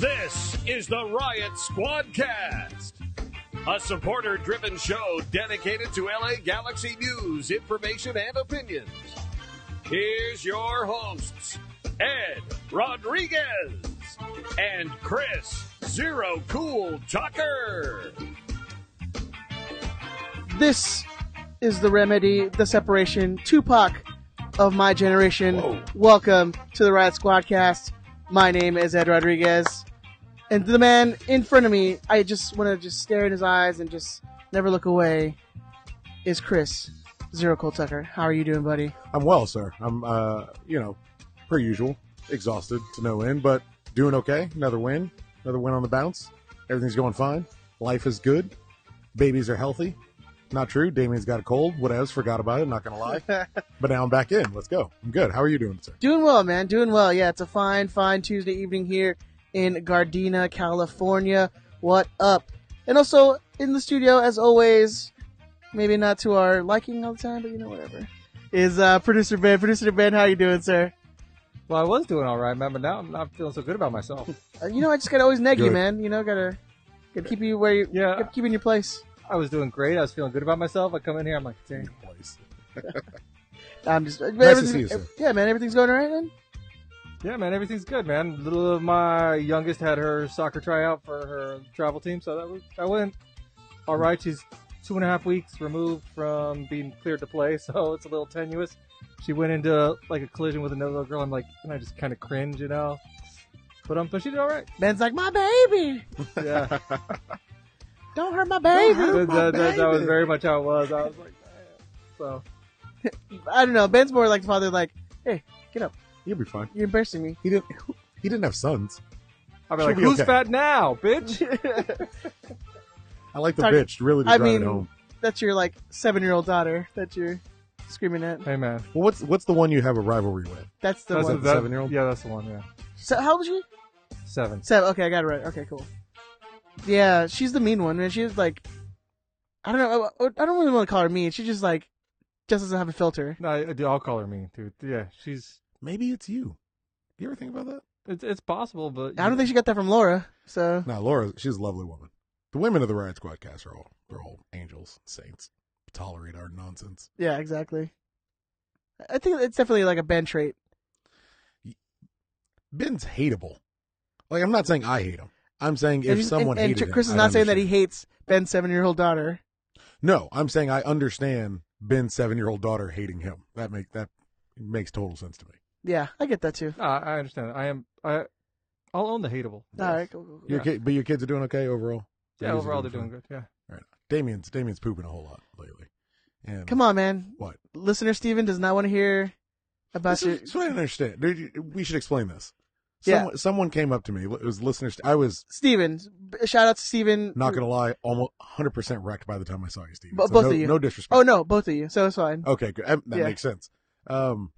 This is the Riot Squadcast, a supporter-driven show dedicated to LA Galaxy news, information, and opinions. Here's your hosts, Ed Rodriguez and Chris Zero Cool Tucker. This is the remedy, the separation, Tupac of my generation. Whoa. Welcome to the Riot Squadcast. My name is Ed Rodriguez. And the man in front of me, I just want to just stare in his eyes and just never look away, is Chris Zero Cool Tucker. How are you doing, buddy? I'm well, sir. I'm, per usual, exhausted to no end, but doing okay. Another win on the bounce. Everything's going fine. Life is good. Babies are healthy. Not true. Damien's got a cold. Whatevs. Forgot about it. Not going to lie. But now I'm back in. Let's go. I'm good. How are you doing, sir? Doing well, man. Doing well. Yeah, it's a fine Tuesday evening here in Gardena, California. What up? And also in the studio, as always, maybe not to our liking all the time, but you know, whatever, is producer Ben. Producer Ben, how you doing, sir? Well, I was doing all right, man, but now I'm not feeling so good about myself. I just gotta always neg you, Good. man. Gotta keep you where you, gotta keep you in your place. I was doing great. I was feeling good about myself. I come in here, I'm like, dang. Place. I'm just Nice to see you, sir. Yeah, man, everything's going all right, then. Yeah, man, everything's good, man. Little of my youngest had her soccer tryout for her travel team, so that went all right. She's 2.5 weeks removed from being cleared to play, so it's a little tenuous. She went into like a collision with another little girl, and I just kind of cringe, But she did all right. Ben's like, my baby. Yeah, Don't hurt my baby. that was very much how it was. I was like, man. So I don't know. Ben's more like the father, like, hey, get up. You'll be fine. You're embarrassing me. He didn't have sons. I'll be She'll like, be who's okay. fat now, bitch? I like the Talk- bitch to really to drive it home. That's your, 7-year-old daughter that you're screaming at. Hey, man. Well, what's the one you have a rivalry with? That's the That's one. the 7-year-old? Yeah, that's the one, yeah. So, how old is she? 7. 7. Okay, I got it right. Okay, cool. Yeah, she's the mean one, man. She's like, I don't know. I don't really want to call her mean. She just doesn't have a filter. No, I'll call her mean, dude. Yeah, Maybe it's you. You ever think about that? it's possible, but I don't think she got that from Laura. So No, Laura, she's a lovely woman. The women of the Riot Squadcast they're all angels, saints. Tolerate our nonsense. yeah, exactly. I think it's definitely like a Ben trait. Ben's hateable. Like, I'm not saying I hate him. I'm saying if someone and hated him, Chris is I'd not saying that he understand. hates Ben's 7-year-old daughter. No, I'm saying I understand Ben's 7-year-old daughter hating him. That makes total sense to me. Yeah, I get that too. I understand. I'll own the hateable. All right, cool. Yeah. But your kids are doing okay overall. Yeah, Babies are overall they're doing fine? good. Yeah. Right. Damien's pooping a whole lot lately. And Come on, man. What? Listener Steven does not want to hear about This your. is what I don't understand. Dude, we should explain this. Yeah. Someone came up to me. It was listeners. I was Steven. Shout out to Steven. not gonna lie, almost 100% wrecked by the time I saw you, Steve. Both of you. No disrespect. Oh, no, both of you. So it's fine. Okay, good. That Yeah. makes sense. And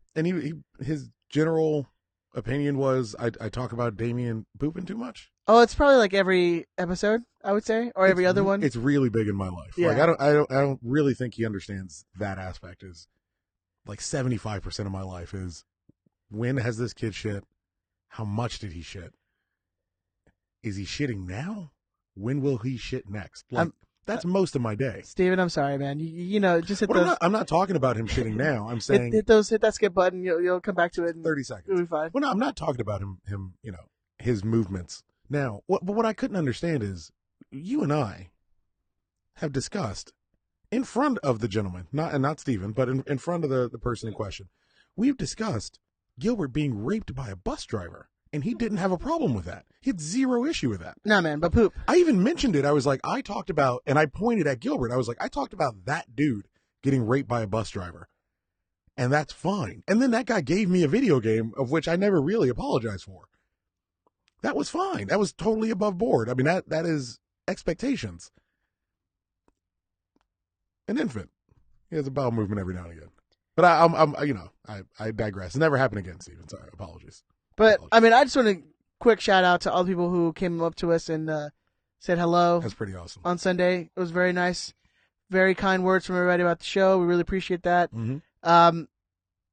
his general opinion was I talk about Damien pooping too much. Oh, it's probably like every episode, I would say, or every other one. It's really big in my life. Yeah. Like I don't really think he understands that aspect. Is like 75% of my life is when has this kid shit? How much did he shit? Is he shitting now? When will he shit next? Like that's most of my day. Steven, I'm sorry, man. You just hit Well, those. I'm not talking about him shitting now. I'm saying Hit that skip button. You'll come back to it. And 30 it'll seconds. be fine. Well, no, I'm not talking about him, his movements. Now, but what I couldn't understand is you and I have discussed in front of the gentleman, not Stephen, but in front of the person in question, we've discussed Gilbert being raped by a bus driver, and he didn't have a problem with that. He had zero issue with that. No, man, but poop. I even mentioned it. I was like, I talked about, and I pointed at Gilbert. I was like, I talked about that dude getting raped by a bus driver, and that's fine. And then that guy gave me a video game of which I never really apologized for. That was fine. That was totally above board. I mean, that is expectations. An infant. He has a bowel movement every now and again. But I digress. It never happened again, Steven. Sorry, apologies. But I mean, I just want to quick shout out to all the people who came up to us and said hello That's pretty awesome. on Sunday. It was very nice. Very kind words from everybody about the show. We really appreciate that. Mm-hmm. Do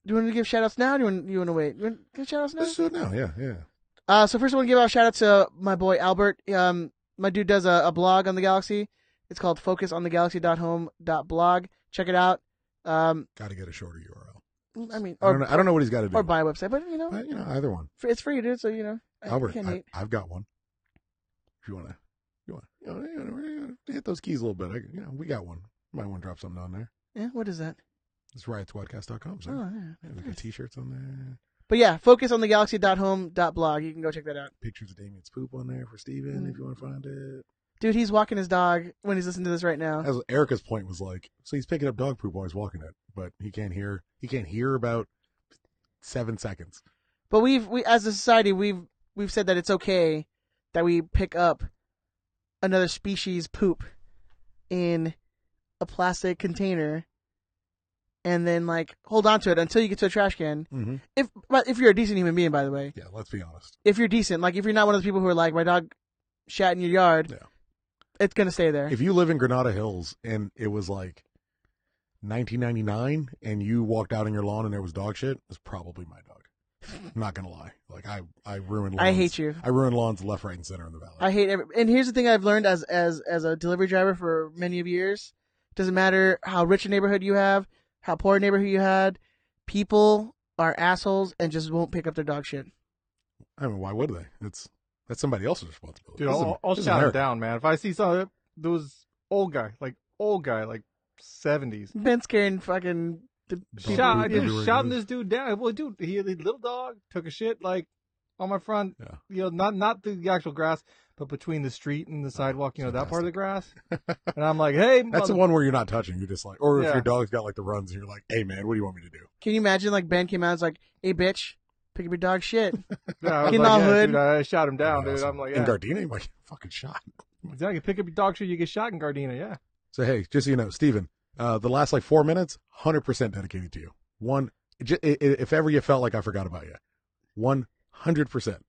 you want to give shout outs now? Or do you want to wait? You want to give shout outs now? Let's do it now. Yeah. So first I want to give out a shout out to my boy Albert. My dude does a blog on the Galaxy. It's called focusonthegalaxy.home.blog. Check it out. Got to get a shorter URL. I mean, I don't know what he's got to do. or buy a website, but Either one. it's free, dude. So Albert, can't hate. I've got one. If you want to hit those keys a little bit, we got one. Might want to drop something on there. Yeah, what is that? It's riotsquadcast.com. So Oh, yeah. we got t-shirts on there. But yeah, focusonthegalaxy.home.blog. You can go check that out. Pictures of Damien's poop on there for Steven if you want to find it. Dude, he's walking his dog when he's listening to this right now. As Erica's point was like, so he's picking up dog poop while he's walking it, but he can't hear about 7 seconds. But we as a society we've said that it's okay that we pick up another species poop in a plastic container and then hold on to it until you get to a trash can. Mm-hmm. If you're a decent human being, by the way. Yeah, let's be honest. If you're decent, if you're not one of those people who are like, my dog shat in your yard, yeah, it's gonna stay there. If you live in Granada Hills and it was 1999 and you walked out on your lawn and there was dog shit, it's probably my dog. I'm not gonna lie. I ruined lawns. I hate you. I ruined lawns left, right, and center in the valley. I hate and here's the thing I've learned as a delivery driver for many of years. Doesn't matter how rich a neighborhood you have, how poor a neighborhood you had, people are assholes and just won't pick up their dog shit. I mean, why would they? That's somebody else's responsibility. Dude, I'll shout him down, man. If I see those old guy, 70s. Ben's carrying fucking shouting this dude down. Well, dude, he little dog took a shit on my front. Yeah. Not the actual grass, but between the street and the sidewalk. That part of the grass. And I'm like, hey, that's the one where you're not touching. You're just or if Yeah. your dog's got the runs, and you're like, hey man, what do you want me to do? Can you imagine Ben came out and was like, hey bitch, pick up your dog shit. Yeah, I was Getting like, all yeah, hood. dude, I shot him down, dude. Awesome. I'm like, in yeah. Gardena, you might get fucking shot. Exactly. Pick up your dog shit, you get shot in Gardena. Yeah. So hey, just so you know, Steven, the last 4 minutes, 100% dedicated to you. If ever you felt like I forgot about you, 100%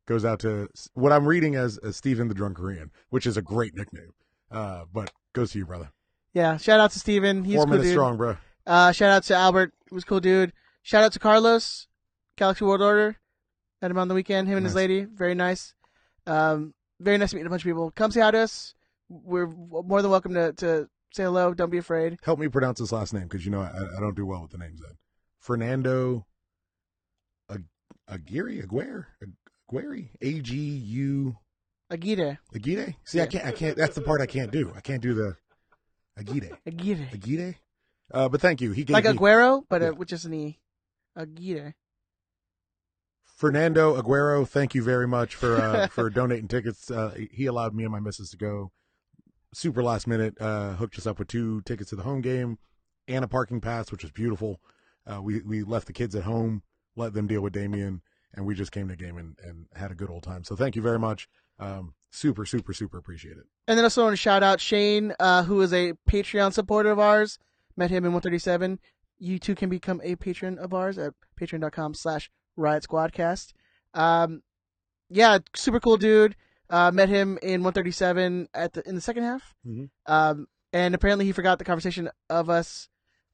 goes out to what I'm reading as Steven the Drunk Korean, which is a great nickname. But goes to you, brother. Yeah, shout out to Steven. He's 4 cool minutes dude. strong, bro. Shout out to Albert. He was a cool dude. Shout out to Carlos, Galaxy World Order. Met him on the weekend. Him and his Nice. lady. Very nice. Very nice to meet a bunch of people. Come say hi to us. We're more than welcome to say hello. Don't be afraid. Help me pronounce his last name because I don't do well with the names. Then Fernando Aguirre, Agu Aguirre. Aguirre. See, Yeah. I can't. That's the part I can't do. I can't do the Aguirre. Aguirre. But thank you. He gave Like me Aguero, but Yeah. with just an E. Aguirre. Fernando Aguero. Thank you very much for for donating tickets. He allowed me and my missus to go. Super last minute. Hooked us up with 2 tickets to the home game and a parking pass, which was beautiful. We left the kids at home, let them deal with Damien, and we just came to the game and had a good old time. So thank you very much. Super, super, super appreciate it. And then also want to shout out Shane, who is a Patreon supporter of ours. Met him in 137. You too can become a patron of ours at patreon.com/RiotSquadcast. Yeah, super cool dude. Met him in 137 in the second half. Mm-hmm. And apparently he forgot the conversation of us,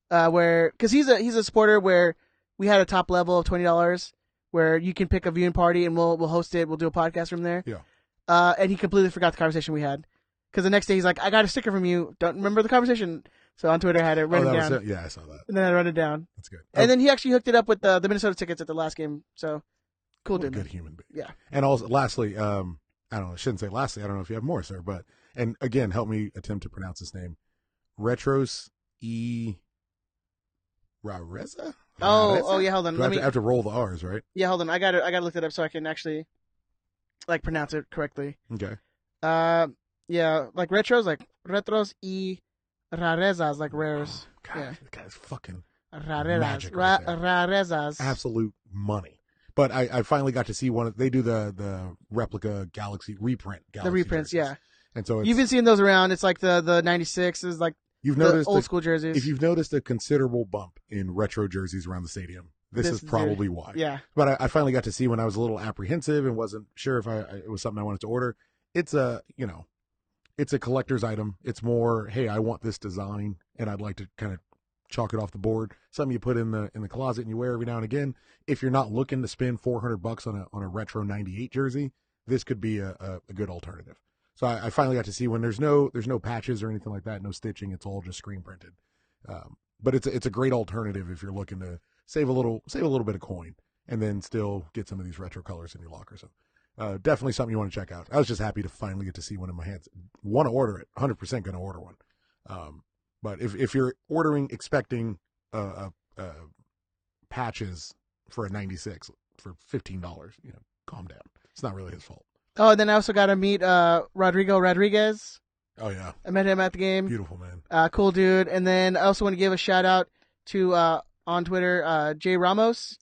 because he's a supporter where we had a top level of $20 where you can pick a viewing party and we'll host it. We'll do a podcast from there. Yeah. And he completely forgot the conversation we had. Because the next day he's like, I got a sticker from you. Don't remember the conversation. So on Twitter I had it written down. Was it? Yeah, I saw that. And then I wrote it down. That's good. And then he actually hooked it up with the Minnesota tickets at the last game. So cool What a dude. good human being. Yeah. And also, lastly, I don't know. I shouldn't say lastly. I don't know if you have more, sir. But and again, help me attempt to pronounce his name. Retros E. Rareza. Oh yeah. Hold on. I have to roll the R's, right? Yeah, hold on. I gotta look it up so I can actually pronounce it correctly. Okay. Yeah, retros, retros y rarezas, rares. God, Yeah. the guy's fucking Rarezas. magic right there. Rarezas. absolute money. But I finally got to see one. They do the replica Galaxy reprint. The Galaxy reprints, jerseys. yeah. And so You've been seeing those around. It's like the 96s, you've the noticed old school jerseys. if you've noticed a considerable bump in retro jerseys around the stadium, this is probably why. Yeah. But I finally got to see when I was a little apprehensive and wasn't sure if it was something I wanted to order. It's it's a collector's item. It's more, hey, I want this design and I'd like to kind of chalk it off the board. Something you put in the closet and you wear every now and again. If you're not looking to spend $400 on a retro '98 jersey, this could be a good alternative. So I finally got to see when there's no patches or anything like that, no stitching. It's all just screen printed. But it's a great alternative if you're looking to save a little bit of coin and then still get some of these retro colors in your locker. So definitely something you want to check out. I was just happy to finally get to see one in my hands. Want to order it? 100% going to order one. But if you're ordering expecting patches for a '96 for $15, calm down. It's not really his fault. Oh, and then I also got to meet Rodrigo Rodriguez. Oh yeah, I met him at the game. Beautiful man. Cool dude. And then I also want to give a shout out to on Twitter Jay Ramos,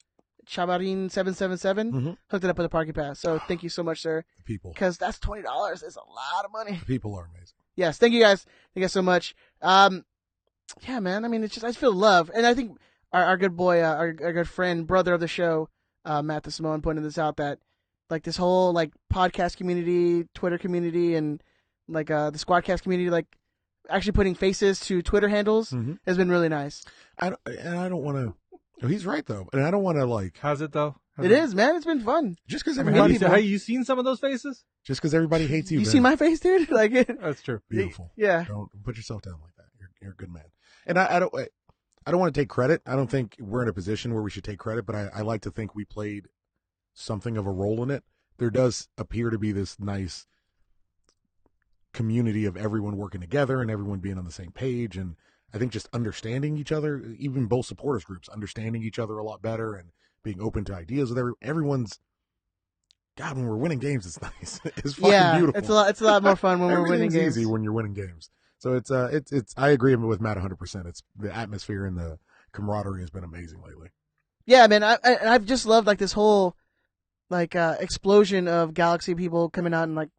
Chabarin777 hooked it up with a parking pass. So thank you so much, sir. The people, because that's $20. It's a lot of money. The people are amazing. Yes, thank you guys. Thank you guys so much. Yeah, man. I mean, it's just I just feel love, and I think our good boy, our good friend, brother of the show, Matt the Samoan, pointed this out that like this whole like podcast community, Twitter community, and like the Squadcast community, like actually putting faces to Twitter handles has been really nice. I don't want to. He's right though, and I don't want to like. How's it though? It is, man. It's been fun. Just because everybody, have you seen some of those faces? Just because everybody hates you. You see my face, dude? Like that's true. Beautiful. Yeah. Don't put yourself down like that. You're a good man. And I don't want to take credit. I don't think we're in a position where we should take credit, but I like to think we played something of a role in it. There does appear to be this nice community of everyone working together and everyone being on the same page. And I think just understanding each other, even both supporters groups, understanding each other a lot better and being open to ideas with everyone's. God, when we're winning games, it's nice. It's fucking beautiful. It's a lot more fun when we're winning games. Easy when you're winning games. So it's I agree with Matt 100%. It's the atmosphere and the camaraderie has been amazing lately. Yeah, man. I've just loved like this whole like explosion of Galaxy people coming out and like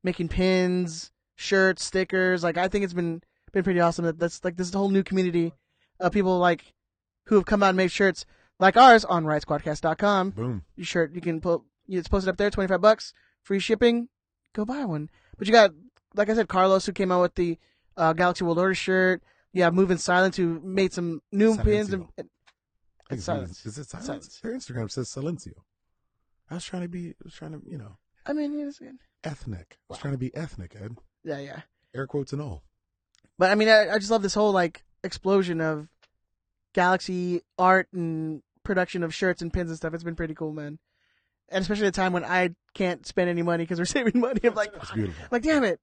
making pins, shirts, stickers. Like I think it's been pretty awesome. That's like this whole new community of people like who have come out and made shirts like ours on RiotSquadcast.com. Boom. Your shirt you can put. It's posted up there, $25, free shipping. Go buy one. But you got, like I said, Carlos who came out with the Galaxy World Order shirt. Yeah, Moving Silence who made some new pins. It's Silence. Is it Silence? Their Instagram says Silencio. I was trying to, I mean, it's good. Ethnic. I was trying to be ethnic, Ed. Yeah. Air quotes and all. But I mean, I just love this whole like explosion of Galaxy art and production of shirts and pins and stuff. It's been pretty cool, man. And especially at a time when I can't spend any money because we're saving money. I'm like, it's beautiful. I'm like, damn it.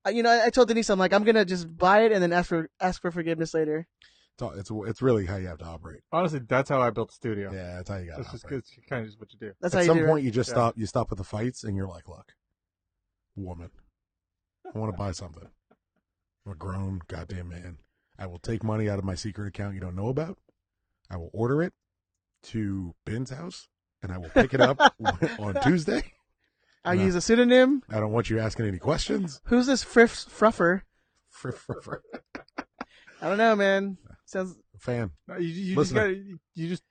I told Denise, I'm like, I'm going to just buy it and then ask for forgiveness later. It's really how you have to operate. Honestly, that's how I built the studio. Yeah, that's how you got to operate. It's kind of just what you do. That's at how you some do point, it. you just stop. You stop with the fights, and you're like, "Look, woman, I want to buy something. I'm a grown goddamn man. I will take money out of my secret account you don't know about. I will order it to Ben's house, and I will pick it up on Tuesday. I'll use a pseudonym. I don't want you asking any questions. Who's this Fruffer? Fruffer. I don't know, man. Sounds fan. No, you just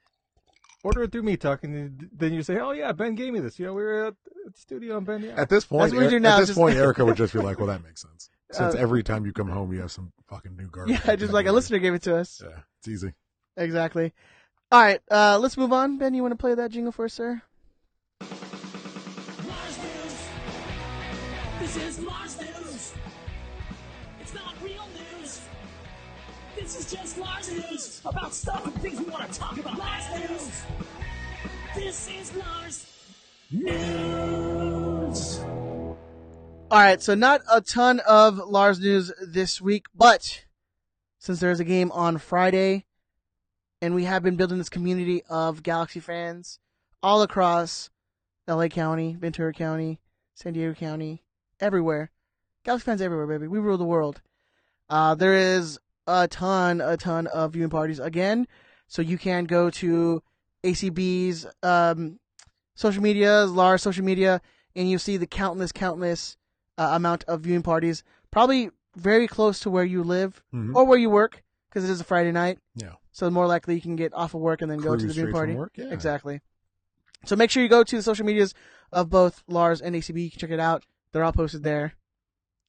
order it through Me Talk, and then you say, "Oh yeah, Ben gave me this." We were at the studio, and Ben. Yeah. At this point, Erica would just be like, "Well, that makes sense." Since every time you come home, you have some fucking new garbage. Yeah, just like a listener gave it to us. Yeah, it's easy. Exactly. All right, let's move on. Ben, you want to play that jingle for us, sir? Mars News. This is Mars News. It's not real news. This is just Mars News about stuff and things we want to talk about. Mars News. This is Mars News. All right, so not a ton of Lars news this week, but since there's a game on Friday, and we have been building this community of Galaxy fans all across LA County, Ventura County, San Diego County, everywhere. Galaxy fans everywhere, baby. We rule the world. There is a ton of viewing parties again, so you can go to ACB's social media, Lars social media, and you see the countless amount of viewing parties, probably very close to where you live or where you work, because it is a Friday night. Yeah. So more likely you can get off of work and then go to the viewing party. Yeah. Exactly. So make sure you go to the social medias of both Lars and ACB. You can check it out. They're all posted there.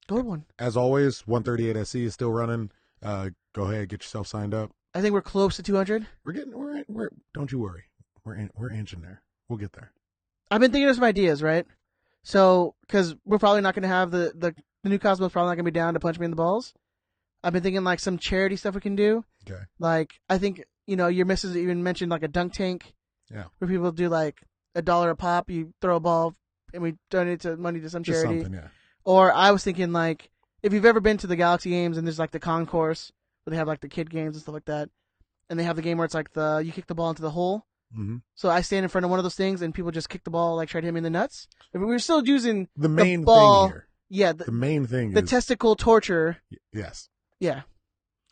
Good one. As always, 138 SC is still running. Go Go ahead, get yourself signed up. I think we're close to 200. We're don't you worry. We're inching there. We'll get there. I've been thinking of some ideas, right? So, because we're probably not going to have the new Cosmos probably not going to be down to punch me in the balls. I've been thinking like some charity stuff we can do. Okay. Like, I think, your missus even mentioned like a dunk tank. Yeah. Where people do like $1 a pop, you throw a ball, and we donate money to some Just charity. something, yeah. Or I was thinking like, if you've ever been to the Galaxy Games and there's like the concourse where they have like the kid games and stuff like that, and they have the game where it's like you kick the ball into the hole. Mm-hmm. So I stand in front of one of those things and people just kick the ball, like try to hit me in the nuts. If we were still using The main ball, thing here. yeah, The main thing the is testicle torture. yes. Yeah,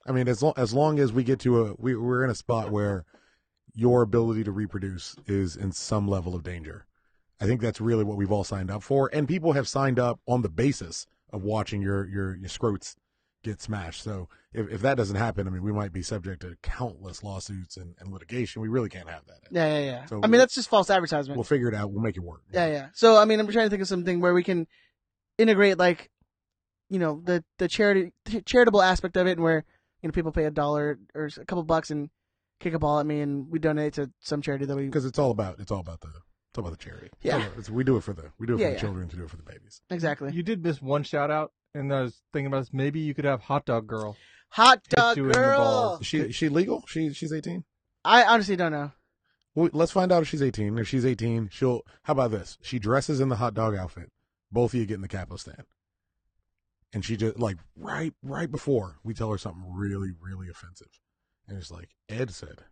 I mean, as long as we get to we're in a spot where your ability to reproduce is in some level of danger. I think that's really what we've all signed up for, and people have signed up on the basis of watching your scrotes get smashed. So if that doesn't happen, I mean, we might be subject to countless lawsuits and litigation. We really can't have that. yeah. So I mean, that's just false advertisement. We'll figure it out. We'll make it work. Yeah. So I mean, I'm trying to think of something where we can integrate like, the charitable aspect of it, and where people pay $1 or a couple bucks and kick a ball at me, and we donate to some charity that we. Because it's all about the charity. Yeah. We do it for the Yeah. children, to do it for the babies. Exactly. You did miss one shout out, and I was thinking about this. Maybe you could have Hot Dog Girl. Hot Hit dog you in the girl. balls. Is she legal? She's 18. I honestly don't know. Well, let's find out if she's 18. If she's 18, how about this? She dresses in the hot dog outfit. Both of you get in the capo stand. And she just, like, right before we tell her something really, really offensive. And it's like, Ed said,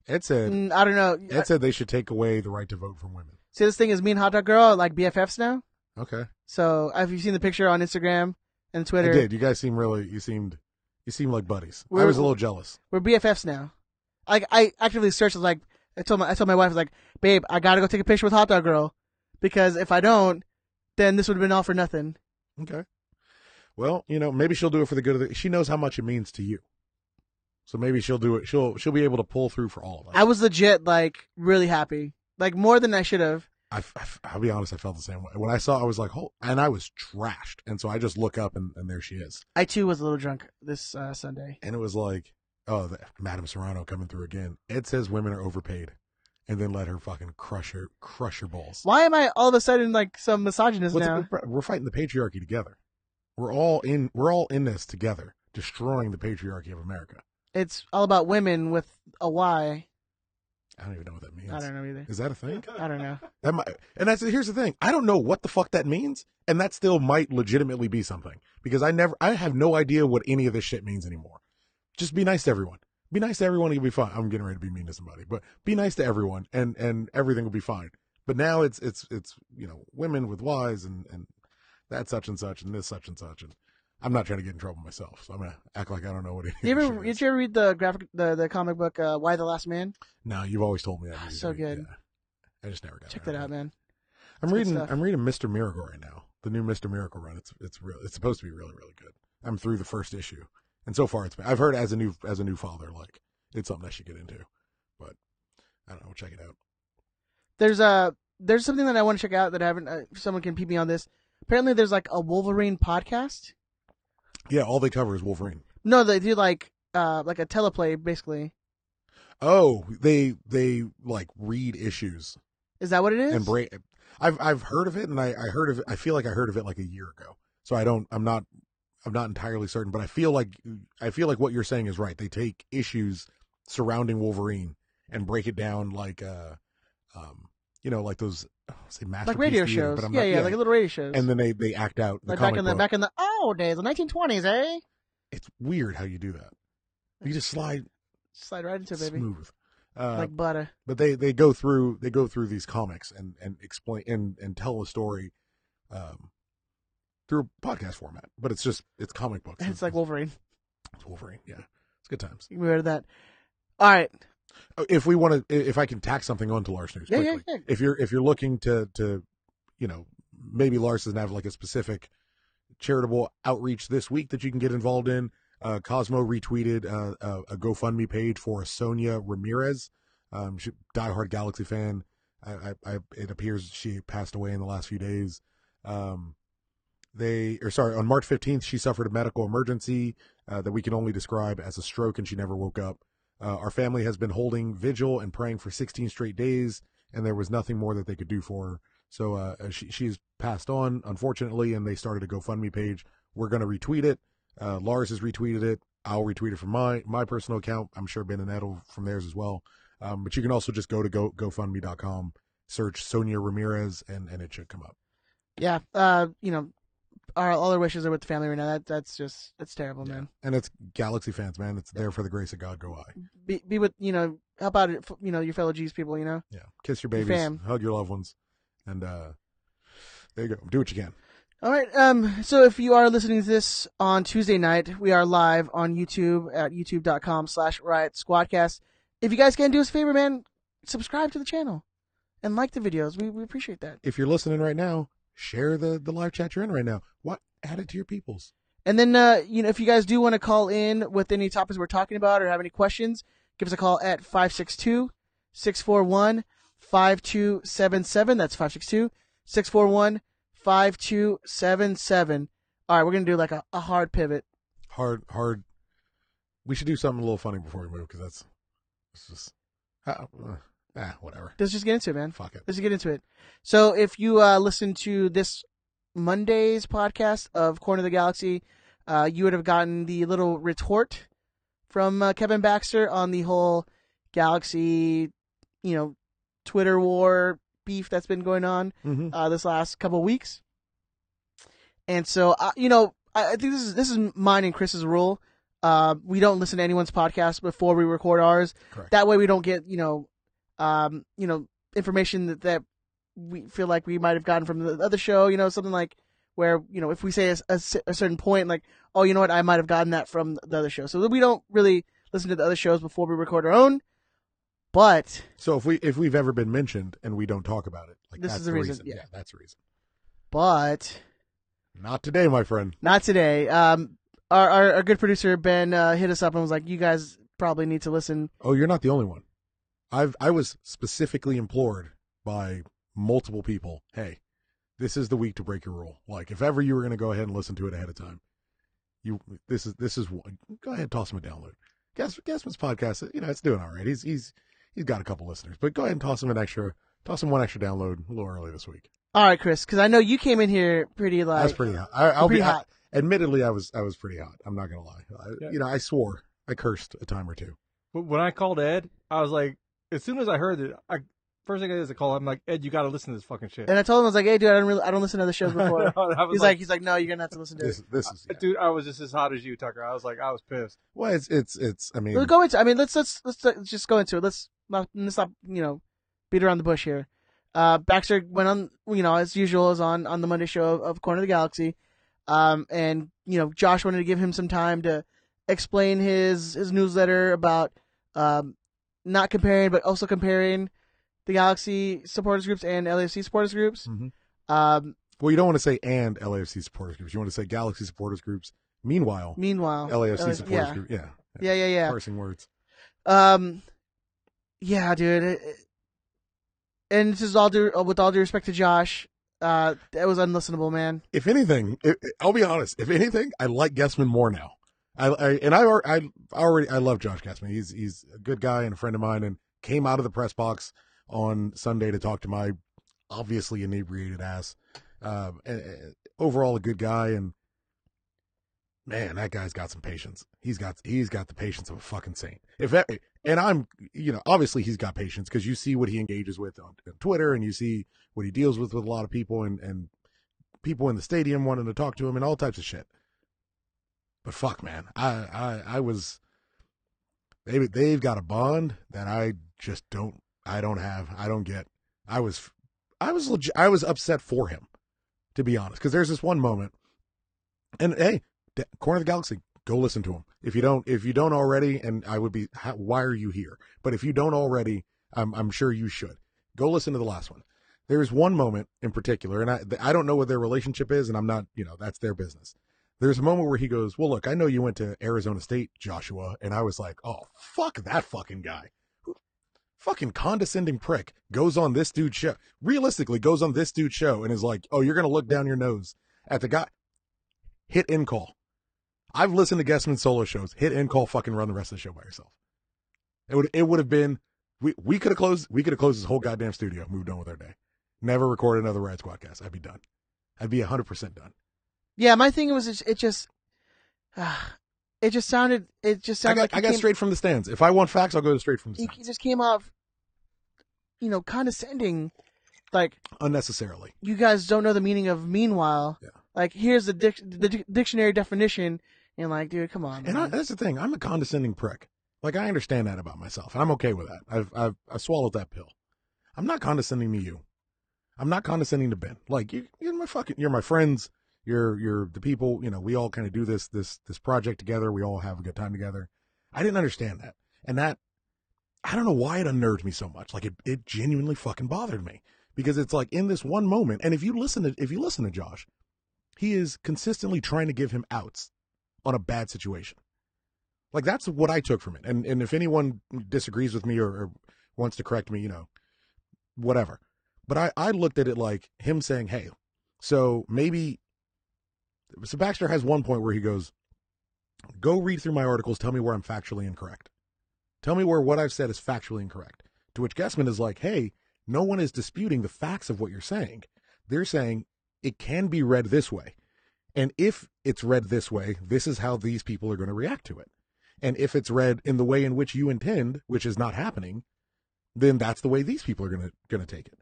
I don't know. Ed said they should take away the right to vote from women. See, this thing is me and Hot Dog Girl are like BFFs now. Okay. So have you seen the picture on Instagram and Twitter? I did. You guys you seemed like buddies. I We're- was a little jealous. We're BFFs now. I actively searched. Like, I told my wife, I was like, babe, I gotta go take a picture with Hot Dog Girl, because if I don't, then this would have been all for nothing. Okay. Well, maybe she'll do it for the good of she knows how much it means to you. So maybe she'll do it. She'll be able to pull through for all of us. I was legit like really happy, like more than I should have. I'll be honest, I felt the same way. When I saw, I was like, oh, and I was trashed. And so I just look up and there she is. I too was a little drunk this Sunday. And it was like, oh, Madame Serrano coming through again. Ed says women are overpaid. And then let her fucking crush her balls. Why am I all of a sudden like some misogynist now? We're fighting the patriarchy together. We're all in this together, destroying the patriarchy of America. It's all about women with a Y. I don't even know what that means. I don't know either. Is that a thing? I don't know. Here's the thing. I don't know what the fuck that means, and that still might legitimately be something, because I have no idea what any of this shit means anymore. Just be nice to everyone. Be nice to everyone, you'll be fine. I'm getting ready to be mean to somebody, but be nice to everyone, and everything will be fine. But now it's women with Ys and that such and such and this such and such, and I'm not trying to get in trouble myself, so I'm gonna act like I don't know what it is. Did you ever read the comic book Why the Last Man? No, you've always told me that. So good. Yeah. I just never got. Check that out, man. I'm It's good reading stuff. Mr. Miracle right now. The new Mr. Miracle run. It's supposed to be really, really good. I'm through the first issue, and so far I've heard as a new father, like, it's something I should get into. But I don't know. Check it out. There's something that I want to check out that I haven't. Someone can peep me on this. Apparently, there's like a Wolverine podcast. Yeah, all they cover is Wolverine. No, they do like a teleplay basically. Oh, they like read issues Is that what it is? and break. I've heard of it, and I heard of it. I feel like I heard of it like a year ago. So I'm not entirely certain, but I feel like what you're saying is right. They take issues surrounding Wolverine and break it down like like those masterpiece like radio theater, shows. but I'm Yeah, not, like little radio shows. and then they act out the like comic book. back in the old days, the 1920s, eh? It's weird how you do that. You just slide Right into it, baby. smooth. Like butter. But they go through these comics and explain and tell a story through a podcast format. But it's comic books. It's like Wolverine. It's Wolverine. Yeah, it's good times. You heard of that? All right. If I can tack something onto Lars News Yeah, quickly. yeah. If you're looking to maybe Lars doesn't have like a specific charitable outreach this week that you can get involved in. Cosmo retweeted a GoFundMe page for Sonia Ramirez, diehard Galaxy fan. It appears she passed away in the last few days. on March 15th, she suffered a medical emergency that we can only describe as a stroke, and she never woke up. Our family has been holding vigil and praying for 16 straight days, and there was nothing more that they could do for her. So she's passed on, unfortunately, and they started a GoFundMe page. We're going to retweet it. Lars has retweeted it. I'll retweet it from my personal account. I'm sure Ben and Ed will from theirs as well. But you can also just go to GoFundMe.com, search Sonia Ramirez, and it should come up. Yeah, all our wishes are with the family right now. That's terrible, Yeah. man. And it's Galaxy fans, man. It's there for the grace of God. Go I. Be with, help out, your fellow G's people, Yeah. Kiss your Your babies, fam. hug your loved ones, and there you go. Do what you can. All right. So if you are listening to this on Tuesday night, we are live on YouTube at youtube.com/Riot Squadcast. If you guys can do us a favor, man, subscribe to the channel and like the videos. We appreciate that. If you're listening right now, share the live chat you're in right now. Add it to your peoples. And then, if you guys do want to call in with any topics we're talking about or have any questions, give us a call at 562-641-5277. That's 562-641-5277. All right, we're going to do like a hard pivot. Hard. We should do something a little funny before we move, because it's just, whatever. Let's just get into it, man. Fuck it. Let's just get into it. So if you listen to this Monday's podcast of Corner of the Galaxy, you would have gotten the little retort from Kevin Baxter on the whole Galaxy, Twitter war beef that's been going on this last couple of weeks. And so, I think this is mine and Chris's rule. We don't listen to anyone's podcast before we record ours. Correct. That way we don't get, information that we feel like we might have gotten from the other show, something like where, if we say a certain point, like, oh, you know what, I might have gotten that from the other show. So we don't really listen to the other shows before we record our own. But so if we've ever been mentioned and we don't talk about it, like this that's is the reason. Yeah, that's the reason. But Not today, my friend. not today. Our good producer Ben hit us up and was like, "You guys probably need to listen." Oh, you're not the only one. I was specifically implored by multiple people, hey, this is the week to break your rule. Like, if ever you were going to go ahead and listen to it ahead of time, this is one. Go ahead and toss him a download. Gassman's podcast, it's doing all right. He's got a couple listeners, but go ahead and toss him one extra download a little early this week. All right, Chris, because I know you came in here pretty like That's pretty hot. I'll pretty be hot. Admittedly, I was pretty hot. I'm not gonna lie. I swore. I cursed a time or two. When I called Ed, I was like, as soon as I heard it, first thing I did is a call. I'm like, Ed, you got to listen to this fucking shit. And I told him, I was like, "Hey, dude, I don't listen to other shows before." I was He's like, "No, you're gonna have to listen to it." This is dude, I was just as hot as you, Tucker. I was pissed. well, it's. I mean, Let's go into. I mean, let's just go into it. Let's not beat around the bush here. Baxter went on, as usual, is on the Monday show of Corner of the Galaxy, and Josh wanted to give him some time to explain his newsletter about not comparing, but also comparing the Galaxy supporters groups and LAFC supporters groups. Mhm. Well, you don't want to say and LAFC supporters groups. You want to say Galaxy supporters groups. Meanwhile, LAFC supporters group. Yeah. Parsing words. Yeah, dude. And this is with all due respect to Josh. That was unlistenable, man. If anything, I'll be honest. If anything, I like Guessman more now. I love Josh Guessman. He's a good guy and a friend of mine, and came out of the press box on Sunday to talk to my obviously inebriated ass. And overall, a good guy, and man, that guy's got some patience. He's got the patience of a fucking saint. Obviously he's got patience because you see what he engages with on Twitter, and you see what he deals with a lot of people, and people in the stadium wanting to talk to him and all types of shit. But fuck, man, they've got a bond that I don't get. I was upset for him, to be honest, because there's this one moment, and hey, Corner of the Galaxy, go listen to him. If you don't already, and I would be, why are you here? But if you don't already, I'm sure you should go listen to the last one. There's one moment in particular, and I don't know what their relationship is, and I'm not, that's their business. There's a moment where he goes, well, look, I know you went to Arizona State, Joshua. And I was like, oh, fuck that fucking guy. Fucking condescending prick goes on this dude's show. Realistically, goes on this dude's show and is like, oh, you're going to look down your nose at the guy. hit end call. I've listened to Guessman's solo shows. Hit end call, fucking run the rest of the show by yourself. It would have been, we could have closed this whole goddamn studio, moved on with our day. Never recorded another Riot Squadcast. I'd be done. I'd be 100% done. Yeah, my thing was it just sounded like I got straight from the stands. If I want facts, I'll go straight from the stands. He just came off, condescending, like unnecessarily. You guys don't know the meaning of meanwhile. Yeah. Like here's the dictionary definition, and like, dude, come on. And that's the thing. I'm a condescending prick. Like I understand that about myself, and I'm okay with that. I've swallowed that pill. I'm not condescending to you. I'm not condescending to Ben. Like you're my friends. You're the people, we all kind of do this project together. We all have a good time together. I didn't understand that. And that, I don't know why it unnerved me so much. Like it genuinely fucking bothered me because it's like in this one moment. And if you listen to Josh, he is consistently trying to give him outs on a bad situation. Like that's what I took from it. And if anyone disagrees with me or wants to correct me, whatever. But I looked at it like him saying, hey, so Baxter has one point where he goes, go read through my articles, tell me where I'm factually incorrect. Tell me where what I've said is factually incorrect. To which Guessman is like, hey, no one is disputing the facts of what you're saying. They're saying it can be read this way. And if it's read this way, this is how these people are going to react to it. And if it's read in the way in which you intend, which is not happening, then that's the way these people are going to take it.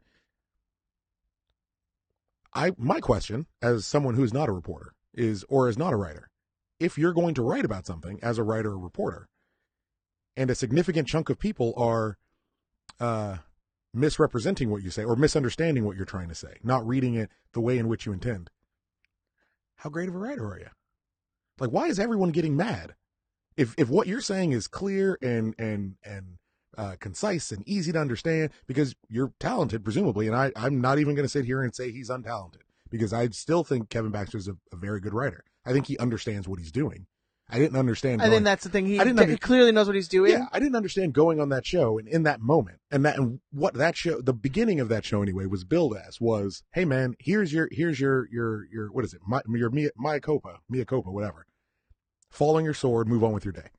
My question, as someone who's not a reporter, is not a writer, if you're going to write about something as a writer or reporter, and a significant chunk of people are misrepresenting what you say or misunderstanding what you're trying to say, not reading it the way in which you intend, how great of a writer are you? Like, why is everyone getting mad? If what you're saying is clear and concise and easy to understand, because you're talented, presumably, and I'm not even going to sit here and say he's untalented, because I still think Kevin Baxter is a very good writer. I think he understands what he's doing. I didn't understand. I think that's the thing. He clearly knows what he's doing. Yeah, I didn't understand going on that show and in that moment, and what that show, the beginning of that show anyway, was billed as was, hey man, here's your what is it, your Mea Culpa, whatever. Fall on your sword, move on with your day.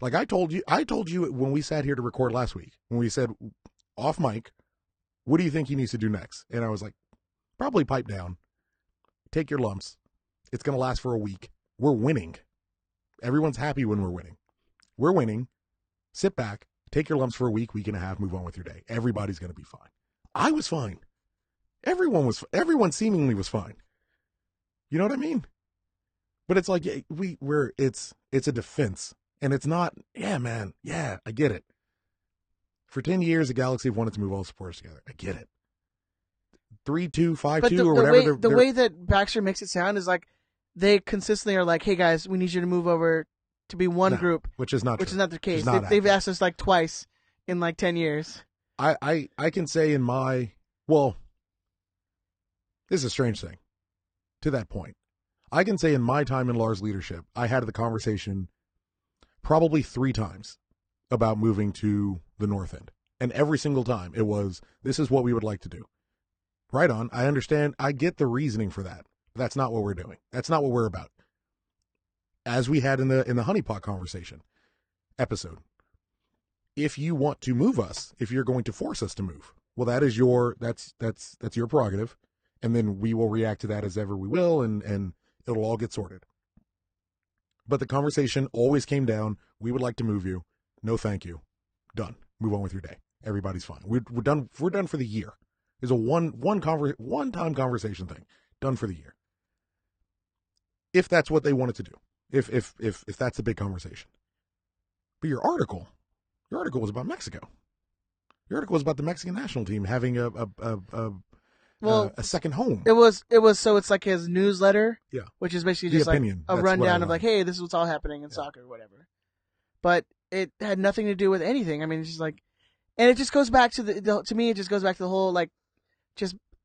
Like I told you when we sat here to record last week, when we said off mic, what do you think he needs to do next? And I was like, probably pipe down, take your lumps. It's going to last for a week. We're winning. Everyone's happy when we're winning. We're winning. Sit back, take your lumps for a week and a half, move on with your day. Everybody's going to be fine. I was fine. Everyone seemingly was fine. You know what I mean? But it's like it's a defense. And it's not, yeah, man, yeah, I get it. For 10 years, the Galaxy have wanted to move all supporters together. I get it. 3-2, 5-2, or whatever. The way that Baxter makes it sound is like they consistently are like, hey, guys, we need you to move over to be one group. Which is not true. Which is not the case. Not they've asked us like twice in like 10 years. I can say this is a strange thing to that point. I can say in my time in Lars' leadership, I had the conversation probably 3 times about moving to the North End. And every single time it was, this is what we would like to do. Right on. I understand. I get the reasoning for that. But that's not what we're doing. That's not what we're about. As we had in the honeypot conversation episode. If you want to move us, if you're going to force us to move, well, that's your prerogative. And then we will react to that as ever we will, and it'll all get sorted. But the conversation always came down, we would like to move you. No, thank you. Done. Move on with your day. Everybody's fine. We're done. We're done for the year. It's a one-time conversation thing. Done for the year. If that's what they wanted to do. If that's a big conversation. But your article was about Mexico. Your article was about the Mexican national team having a second home. It was so it's like his newsletter, yeah, which is basically just like a rundown of like, hey, this is what's all happening in soccer, whatever. But it had nothing to do with anything. I mean, it's just like, and it just goes back to to me, it just goes back to the whole like,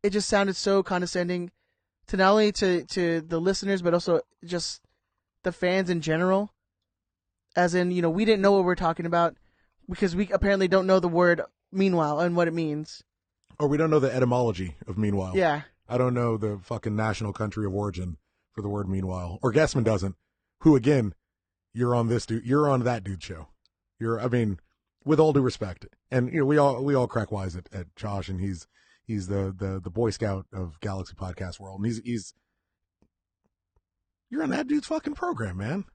it just sounded so condescending to not only to the listeners but also just the fans in general. As in, we didn't know what we're talking about because we apparently don't know the word meanwhile and what it means. Or we don't know the etymology of meanwhile. Yeah. I don't know the fucking national country of origin for the word meanwhile. Or Guessman doesn't. Who again? You're on that dude's show. I mean, with all due respect, and we all crack wise at Josh, and he's the Boy Scout of Galaxy podcast world, and he's you're on that dude's fucking program, man.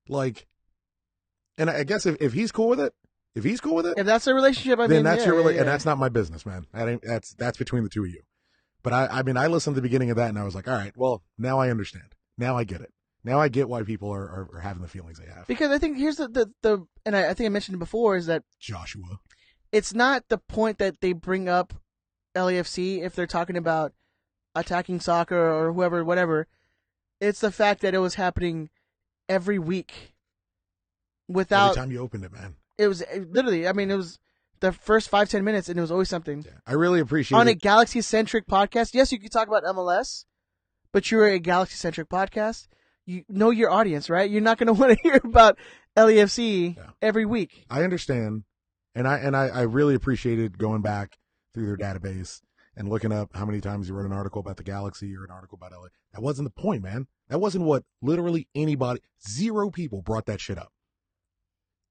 Like, and I guess if he's cool with it, if that's a relationship, then that's your relationship, and that's not my business, man. That's between the two of you. But I mean, I listened to the beginning of that, and I was like, all right, well, now I understand. Now I get it. Now I get why people are having the feelings they have. Because I think here's the and I think I mentioned it before, is that Joshua. It's not the point that they bring up LAFC if they're talking about attacking soccer or whoever, whatever. It's the fact that it was happening every week. Every time you opened it, man. It was literally, I mean, it was the first 5-10 minutes, and it was always something. Yeah, I really appreciate on it. A Galaxy-centric podcast. Yes, you could talk about MLS, but you're a Galaxy-centric podcast. You know your audience, right? You're not going to want to hear about LAFC every week. I understand, and I really appreciated going back through their database and looking up how many times you wrote an article about the Galaxy or an article about LA. That wasn't the point, man. That wasn't what literally anybody, 0 people brought that shit up.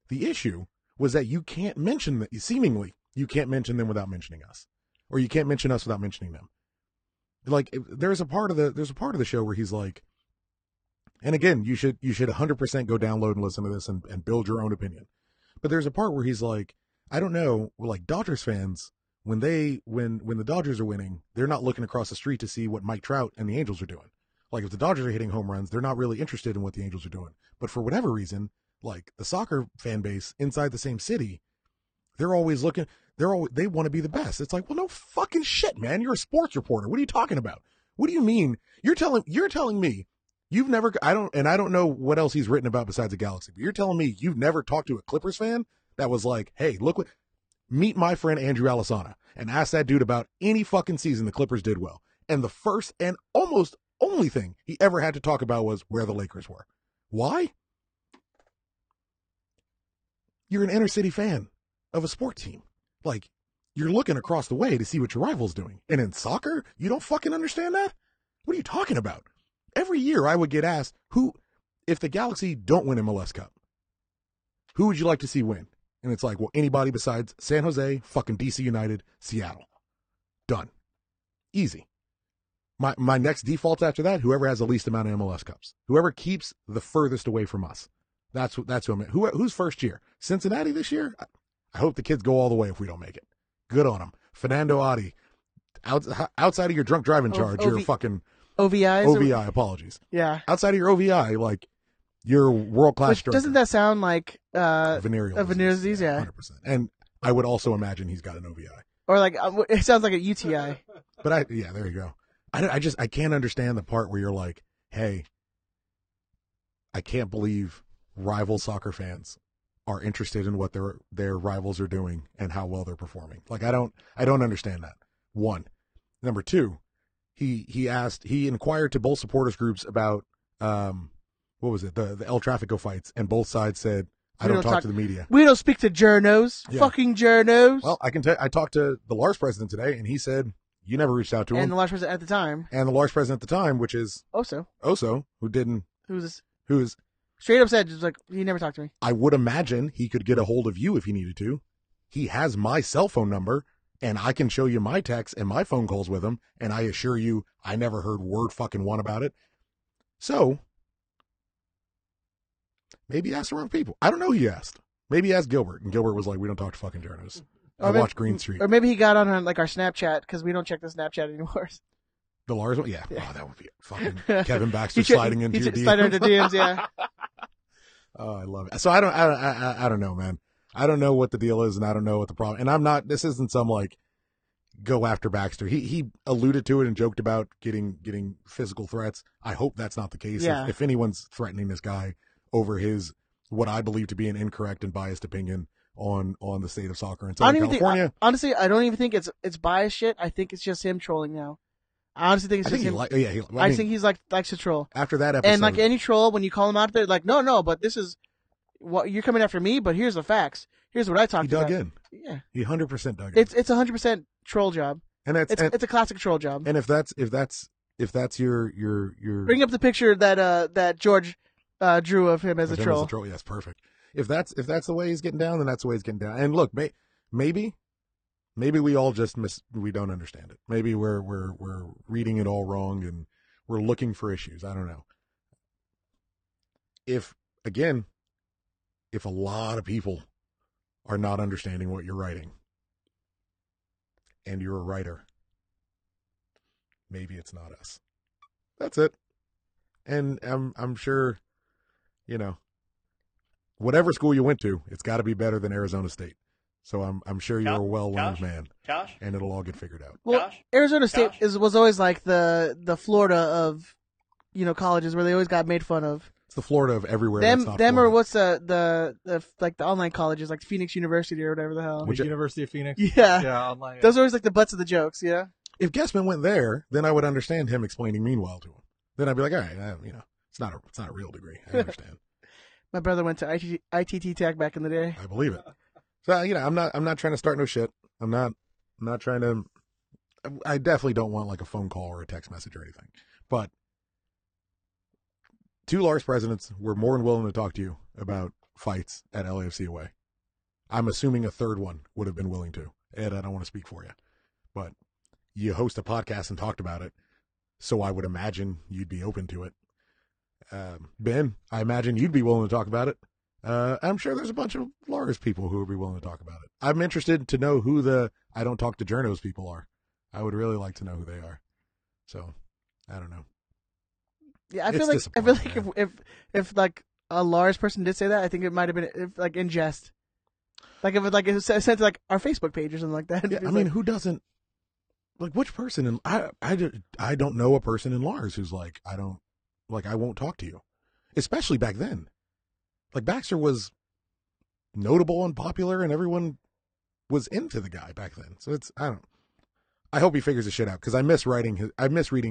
The issue was that you can't mention that. Seemingly, you can't mention them without mentioning us, or you can't mention us without mentioning them. Like, there's a part of the show where he's like, and again, you should 100% go download and listen to this and build your own opinion. But there's a part where he's like, I don't know, like Dodgers fans, when the Dodgers are winning, they're not looking across the street to see what Mike Trout and the Angels are doing. Like, if the Dodgers are hitting home runs, they're not really interested in what the Angels are doing. But for whatever reason, like the soccer fan base inside the same city, they're always looking, they want to be the best. It's like, well, no fucking shit, man. You're a sports reporter. What are you talking about? What do you mean? You're telling me you've never, I don't know what else he's written about besides the Galaxy, but you're telling me you've never talked to a Clippers fan that was like, hey, meet my friend Andrew Alisana and ask that dude about any fucking season the Clippers did well. And the first and almost only thing he ever had to talk about was where the Lakers were. Why? You're an inner city fan of a sport team. Like, you're looking across the way to see what your rival's doing. And in soccer, you don't fucking understand that? What are you talking about? Every year I would get asked, if the Galaxy don't win MLS Cup, who would you like to see win? And it's like, well, anybody besides San Jose, fucking DC United, Seattle. Done. Easy. My next default after that, whoever has the least amount of MLS Cups. Whoever keeps the furthest away from us. That's who I'm at. Who's first year? Cincinnati this year? I hope the kids go all the way if we don't make it. Good on them. Fernando Adi. Outside of your drunk driving charge, you're fucking... OVI, apologies. Yeah. Outside of your OVI, like, you're world-class drunk. Doesn't that sound like... venereal disease, yeah. 100%. And I would also imagine he's got an OVI. Or like, it sounds like a UTI. But there you go. I can't understand the part where you're like, hey, I can't believe rival soccer fans are interested in what their rivals are doing and how well they're performing. Like, I don't understand that. One. Number two, he inquired to both supporters groups about, what was it? The El Tráfico fights, and both sides said, I don't talk to the media. We don't speak to journos. Yeah. Fucking journos. Well, I can tell I talked to the Lars president today, and he said, you never reached out to him. And the Lars president at the time. And the Lars president at the time, which is Oso, who's straight up said, just like, he never talked to me. I would imagine he could get a hold of you if he needed to. He has my cell phone number, and I can show you my texts and my phone calls with him, and I assure you, I never heard word fucking one about it. So, maybe ask the wrong people. I don't know who he asked. Maybe he asked Gilbert, and Gilbert was like, we don't talk to fucking journalists. I watch Green Street. Or maybe he got on like our Snapchat, because we don't check the Snapchat anymore. The Lars one? Yeah. Oh, that would be fucking Kevin Baxter sliding into your DMs. Sliding into DMs, yeah. Oh, I love it. So I don't know, man. I don't know what the deal is, and I don't know what the problem. And this isn't some like go after Baxter. He alluded to it and joked about getting physical threats. I hope that's not the case. Yeah. If anyone's threatening this guy over his what I believe to be an incorrect and biased opinion on the state of soccer in Southern California. Honestly, I don't even think it's biased shit. I think it's just him trolling now. I honestly think it's just him. I think he's likes to troll. After that episode. And like any troll, when you call him out there, like, no, but this is what you're coming after me, but here's the facts. Here's what I talked about. He dug in. Yeah. He 100% dug in. It's 100% troll job. And it's a classic troll job. And if that's that's your Bring up the picture that George drew of him as a troll. Yes, perfect. If that's the way he's getting down, then that's the way he's getting down. And look, maybe we all just we don't understand it. Maybe we're reading it all wrong and we're looking for issues. I don't know. If a lot of people are not understanding what you're writing, and you're a writer, maybe it's not us. That's it. And I'm sure, whatever school you went to, it's got to be better than Arizona State. So I'm sure you're a well-learned man, Josh, and it'll all get figured out. Well, Josh? Arizona State Josh? was always like the Florida of colleges where they always got made fun of. It's the Florida of everywhere. Them that's not or Florida. what's the like the online colleges like Phoenix University or whatever the hell. Which- University of Phoenix. Yeah. Yeah, online. Those are always like the butts of the jokes. Yeah. If Guessman went there, then I would understand him explaining meanwhile to him. Then I'd be like, all right, it's not a real degree. I understand. My brother went to ITT Tech back in the day. I believe it. So I'm not trying to start no shit. I'm not trying to. I definitely don't want like a phone call or a text message or anything. But 2 Lars presidents were more than willing to talk to you about fights at LAFC away. I'm assuming a third one would have been willing to. Ed, I don't want to speak for you, but you host a podcast and talked about it, so I would imagine you'd be open to it. Ben, I imagine you'd be willing to talk about it. I'm sure there's a bunch of Lars people who would be willing to talk about it. I'm interested to know who the I don't talk to journos people are. I would really like to know who they are. So, I don't know. Yeah, I It's feel like disappointing, if like a Lars person did say that, I think it might have been like in jest. Like if it was sent to like our Facebook page or something like that. Yeah, I mean, who doesn't? Like, which person? In I don't know a person in Lars who's like, I won't talk to you. Especially back then. Like, Baxter was notable and popular, and everyone was into the guy back then. So I hope he figures his shit out, because I miss reading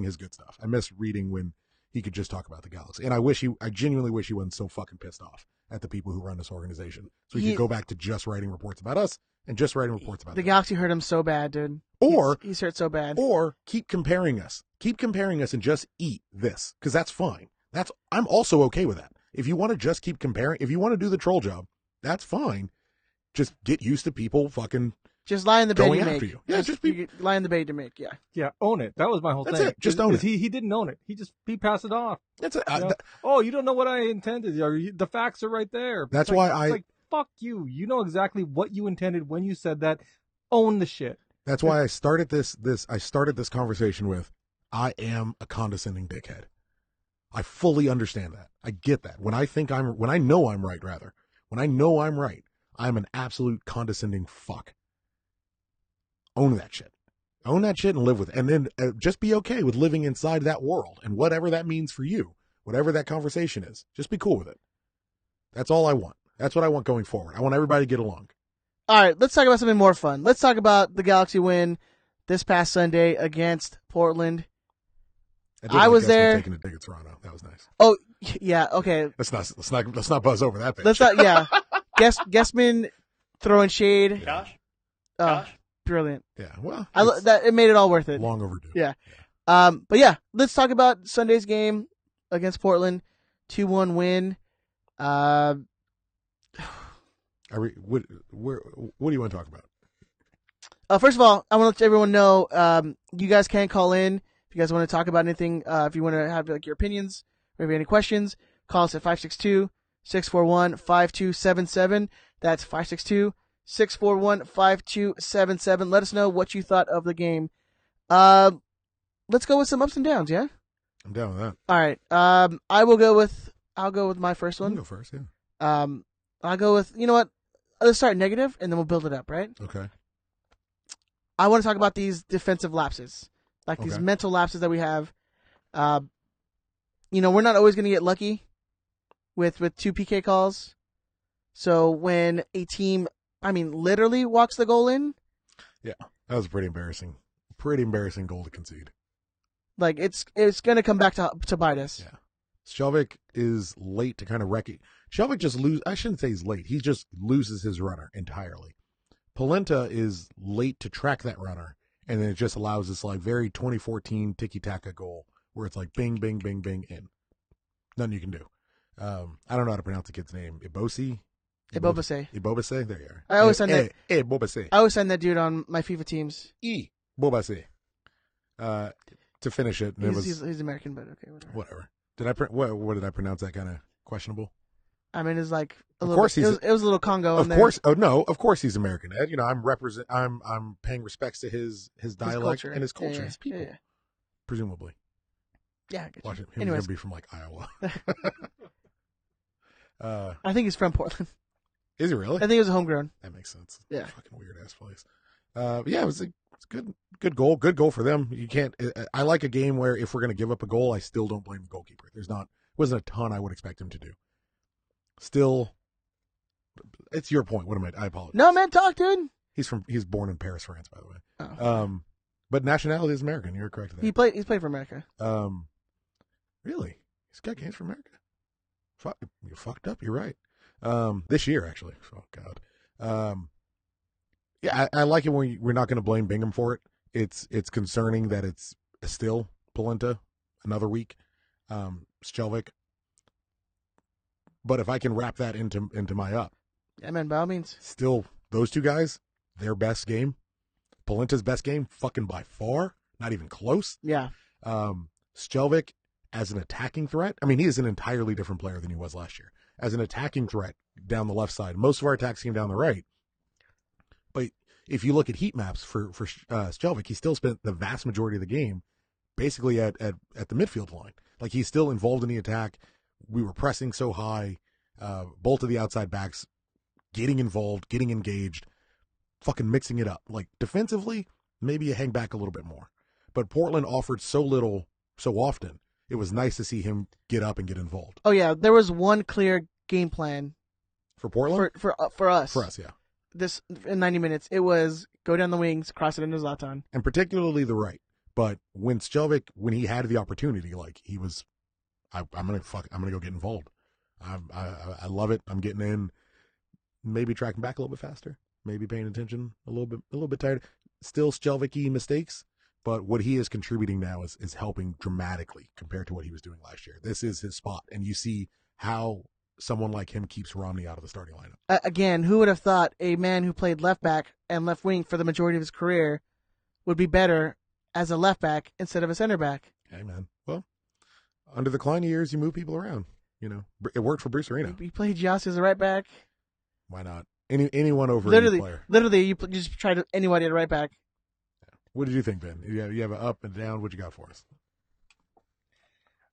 his good stuff. I miss reading when he could just talk about the Galaxy. And I genuinely wish he wasn't so fucking pissed off at the people who run this organization. So he could go back to just writing reports about us and just writing reports about the them. Galaxy hurt him so bad, dude. Or he's hurt so bad. Or keep comparing us. Keep comparing us and just eat this, because that's fine. I'm also okay with that. If you want to just keep comparing, if you want to do the troll job, that's fine. Just get used to people fucking just lie in the bed going you after make. you. Yeah, just be lie in the bed you make. Yeah. Yeah, own it. That was my whole That's thing. it. Just own it. He didn't own it. He passed it off. That's it. You know? Oh, you don't know what I intended. The facts are right there. That's it's why it's like, fuck you. You know exactly what you intended when you said that. Own the shit. That's why I started this conversation with, I am a condescending dickhead. I fully understand that. I get that. When I know I'm right, I'm an absolute condescending fuck. Own that shit. Own that shit and live with it. And then just be okay with living inside that world, and whatever that means for you, whatever that conversation is, just be cool with it. That's all I want. That's what I want going forward. I want everybody to get along. All right, let's talk about something more fun. Let's talk about the Galaxy win this past Sunday against Portland. I was there. Taking a dig at Toronto. That was nice. Oh yeah, okay. Let's not buzz over that. Let's not. Yeah, Guessman throwing shade. Josh, Brilliant. Yeah. Well, it made it all worth it. Long overdue. Yeah. But yeah, let's talk about Sunday's game against Portland. 2-1 win. What do you want to talk about? First of all, I want to let everyone know you guys can call in if you guys want to talk about anything. If you want to have like your opinions or if you have any questions, call us at 562-641-5277. That's 562-641-5277. Let us know what you thought of the game. Let's go with some ups and downs. Yeah, I'm down with that. all right. I'll go with my first You one. can go first. Yeah. I'll go with, you know what? Let's start negative and then we'll build it up, right? Okay. I want to talk about these defensive lapses, like these Okay. mental lapses that we have. We're not always going to get lucky with 2 PK calls. So when a team, literally walks the goal in, Yeah, that was pretty embarrassing. Pretty embarrassing goal to concede. like it's going to come back to bite us. Yeah. Shelvik is late to kind of wreck it. Shelvik just I shouldn't say he's late. He just loses his runner entirely. Polenta is late to track that runner, and then it just allows this like very 2014 tiki-taka goal where it's like bing, bing, bing, bing, in. Nothing you can do. I don't know how to pronounce the kid's name. Ibobase? Ibobase. There you are. I always send that. Ibobase. I always send that dude on my FIFA teams. Ibobase. To finish it, and He's American, but okay, whatever. Whatever. What did I pronounce that kind of questionable? I mean, it's like Of course it was a little Congo. Of course. Oh no. Of course he's American, Ed. You know, I'm paying respects to his dialect and his culture, his people, presumably. Yeah. I get Watch you. it. Him Anyways, gonna be from like Iowa. I think he's from Portland. Is he really? I think it was homegrown. That makes sense. Yeah. Fucking weird ass place. Yeah, it's good goal. Good goal for them. You can't. I like a game where if we're gonna give up a goal, I still don't blame the goalkeeper. Wasn't a ton I would expect him to do. Still, it's your point. What am I apologize. No, man, talk, dude. He's born in Paris, France, by the way. Oh. But nationality is American. You're correct there. He's played for America. Really? He's got games for America? You fucked up. You're right. This year, actually. Oh, God. Yeah, I like it when we're not going to blame Bingham for it. It's concerning that it's still Polenta another week, Skjelvik. But if I can wrap that into my up. Yeah, man, by all means. Still, those two guys, their best game. Polenta's best game, fucking by far. Not even close. Yeah. Skjelvik, as an attacking threat, I mean, he is an entirely different player than he was last year. As an attacking threat down the left side, most of our attacks came down the right. But if you look at heat maps for Skjelvik, he still spent the vast majority of the game basically at the midfield line. Like, he's still involved in the attack. We were pressing so high. Both of the outside backs getting involved, getting engaged, fucking mixing it up. Like, defensively, maybe you hang back a little bit more. But Portland offered so little so often. It was nice to see him get up and get involved. Oh, yeah. There was one clear game plan. For Portland? For us. For us, yeah. This in 90 minutes, it was go down the wings, cross it into Zlatan. And particularly the right. But when Skjelvik, when he had the opportunity, like, he was, I'm gonna go get involved. I love it. I'm getting in. Maybe tracking back a little bit faster. Maybe paying attention a little bit tired. Still Skjelvik-y mistakes, but what he is contributing now is helping dramatically compared to what he was doing last year. This is his spot, and you see how someone like him keeps Romney out of the starting lineup. Again, who would have thought a man who played left back and left wing for the majority of his career would be better as a left back instead of a center back? Hey, man. Well, under the Klein years, you move people around. You know, it worked for Bruce Arena. He played Giassi as a right back. Why not? Anyone over literally, any player. Literally, you just try to anybody at right back. What did you think, Ben? You have an up and down. What you got for us?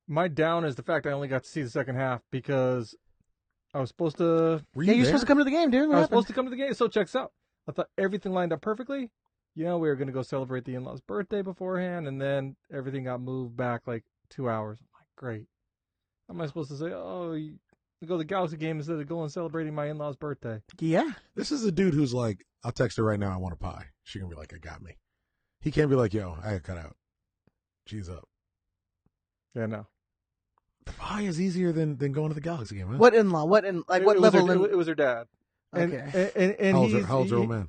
My down is the fact I only got to see the second half because I was supposed to. You're supposed to come to the game, dude. I was supposed to come to the game, so it checks out. I thought everything lined up perfectly. You know, we were going to go celebrate the in-law's birthday beforehand, and then everything got moved back like 2 hours. I'm like, great. How am I supposed to say, oh, you go to the Galaxy game instead of going celebrating my in-law's birthday? Yeah. This is a dude who's like, I'll text her right now, I want a pie. She's going to be like, it got me. He can't be like, yo, I got cut out. Cheese up. Yeah, no. The pie is easier than going to the Galaxy game, huh? What in-law? What level? It was her dad. Okay. And how old's your old man?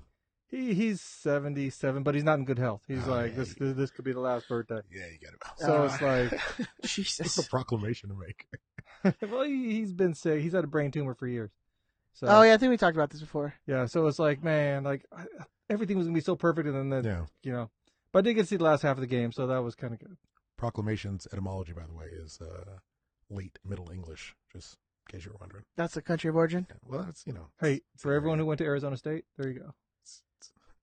He's 77, but he's not in good health. He's this could be the last birthday. Yeah, you got it. So it's like, Jesus. It's a proclamation to make. well, he's been sick. He's had a brain tumor for years. So, oh yeah, I think we talked about this before. Yeah, so it's like, man, like everything was gonna be so perfect, and then you know, but I did get to see the last half of the game, so that was kind of good. Proclamation's etymology, by the way, is late Middle English. Just in case you were wondering. That's the country of origin. Yeah, well, that's Hey, for everyone who went to Arizona State, there you go. It's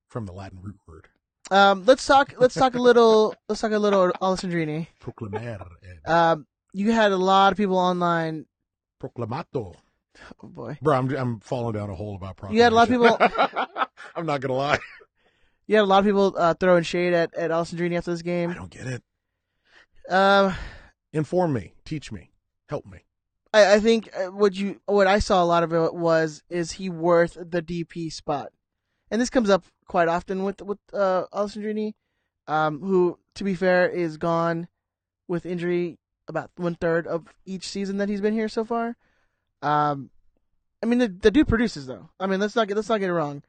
from the Latin root word. Let's talk a little Alessandrini. Proclamare. You had a lot of people online. Proclamato. Oh boy, bro, I'm falling down a hole about proclamation. You had a lot of people. I'm not gonna lie. You had a lot of people throwing shade at Alessandrini after this game. I don't get it. Inform me, teach me, help me. I think what I saw a lot of it is he worth the DP spot, and this comes up quite often with Alessandrini, who, to be fair, is gone with injury about 1/3 of each season that he's been here so far. I mean the dude produces though. I mean let's not get it wrong.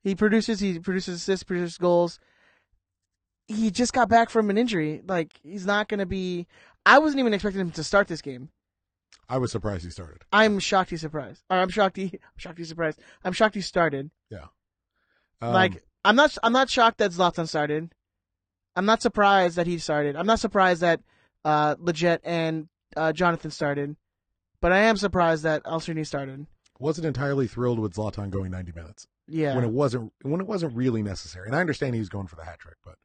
He produces assists, produces goals. he just got back from an injury. Like, he's not going to be. I wasn't even expecting him to start this game. I was surprised he started. I'm shocked he's surprised. Or I'm shocked he's surprised. I'm shocked he started. Yeah. I'm not shocked that Zlatan started. I'm not surprised that he started. I'm not surprised that Leggett and Jonathan started. But I am surprised that Al-Srini started. Wasn't entirely thrilled with Zlatan going 90 minutes. Yeah. When it wasn't really necessary. And I understand he was going for the hat trick, but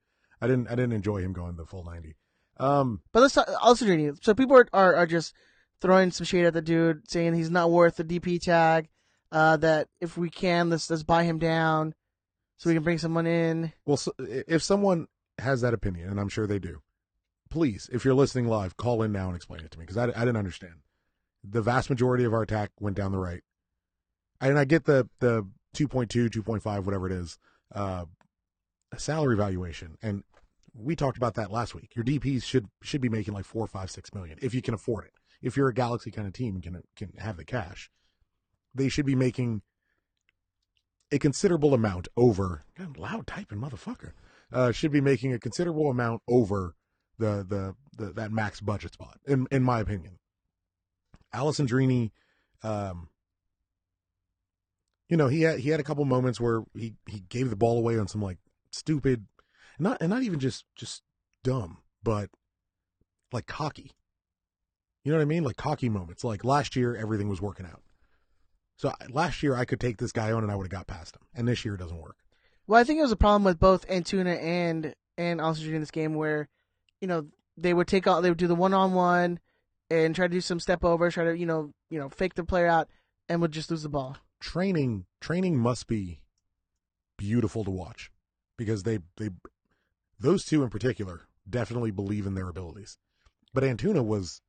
I didn't enjoy him going the full 90. But let's talk Al-Srini. So people are just throwing some shade at the dude, saying he's not worth the DP tag. That if we can, let's buy him down so we can bring someone in. Well, so if someone has that opinion, and I'm sure they do, please, if you're listening live, call in now and explain it to me, because I didn't understand. The vast majority of our attack went down the right. And I get the 2.2, 2.5, whatever it is, salary valuation. And we talked about that last week. Your DPs should be making like $4, $5, $6 million if you can afford it. If you're a Galaxy kind of team and can have the cash, they should be making a considerable amount over. God, loud typing motherfucker. Should be making a considerable amount over that max budget spot, in my opinion. Alessandrini, he had a couple moments where he gave the ball away on some like stupid, not even just dumb, but like cocky. You know what I mean? Like cocky moments. Like last year, everything was working out. So last year, I could take this guy on and I would have got past him. And this year, it doesn't work. Well, I think it was a problem with both Antuna and Al-Srini in this game where, they would do the 1-on-1 and try to do some step over, try to, fake the player out and would just lose the ball. Training must be beautiful to watch because those two in particular definitely believe in their abilities. But Antuna was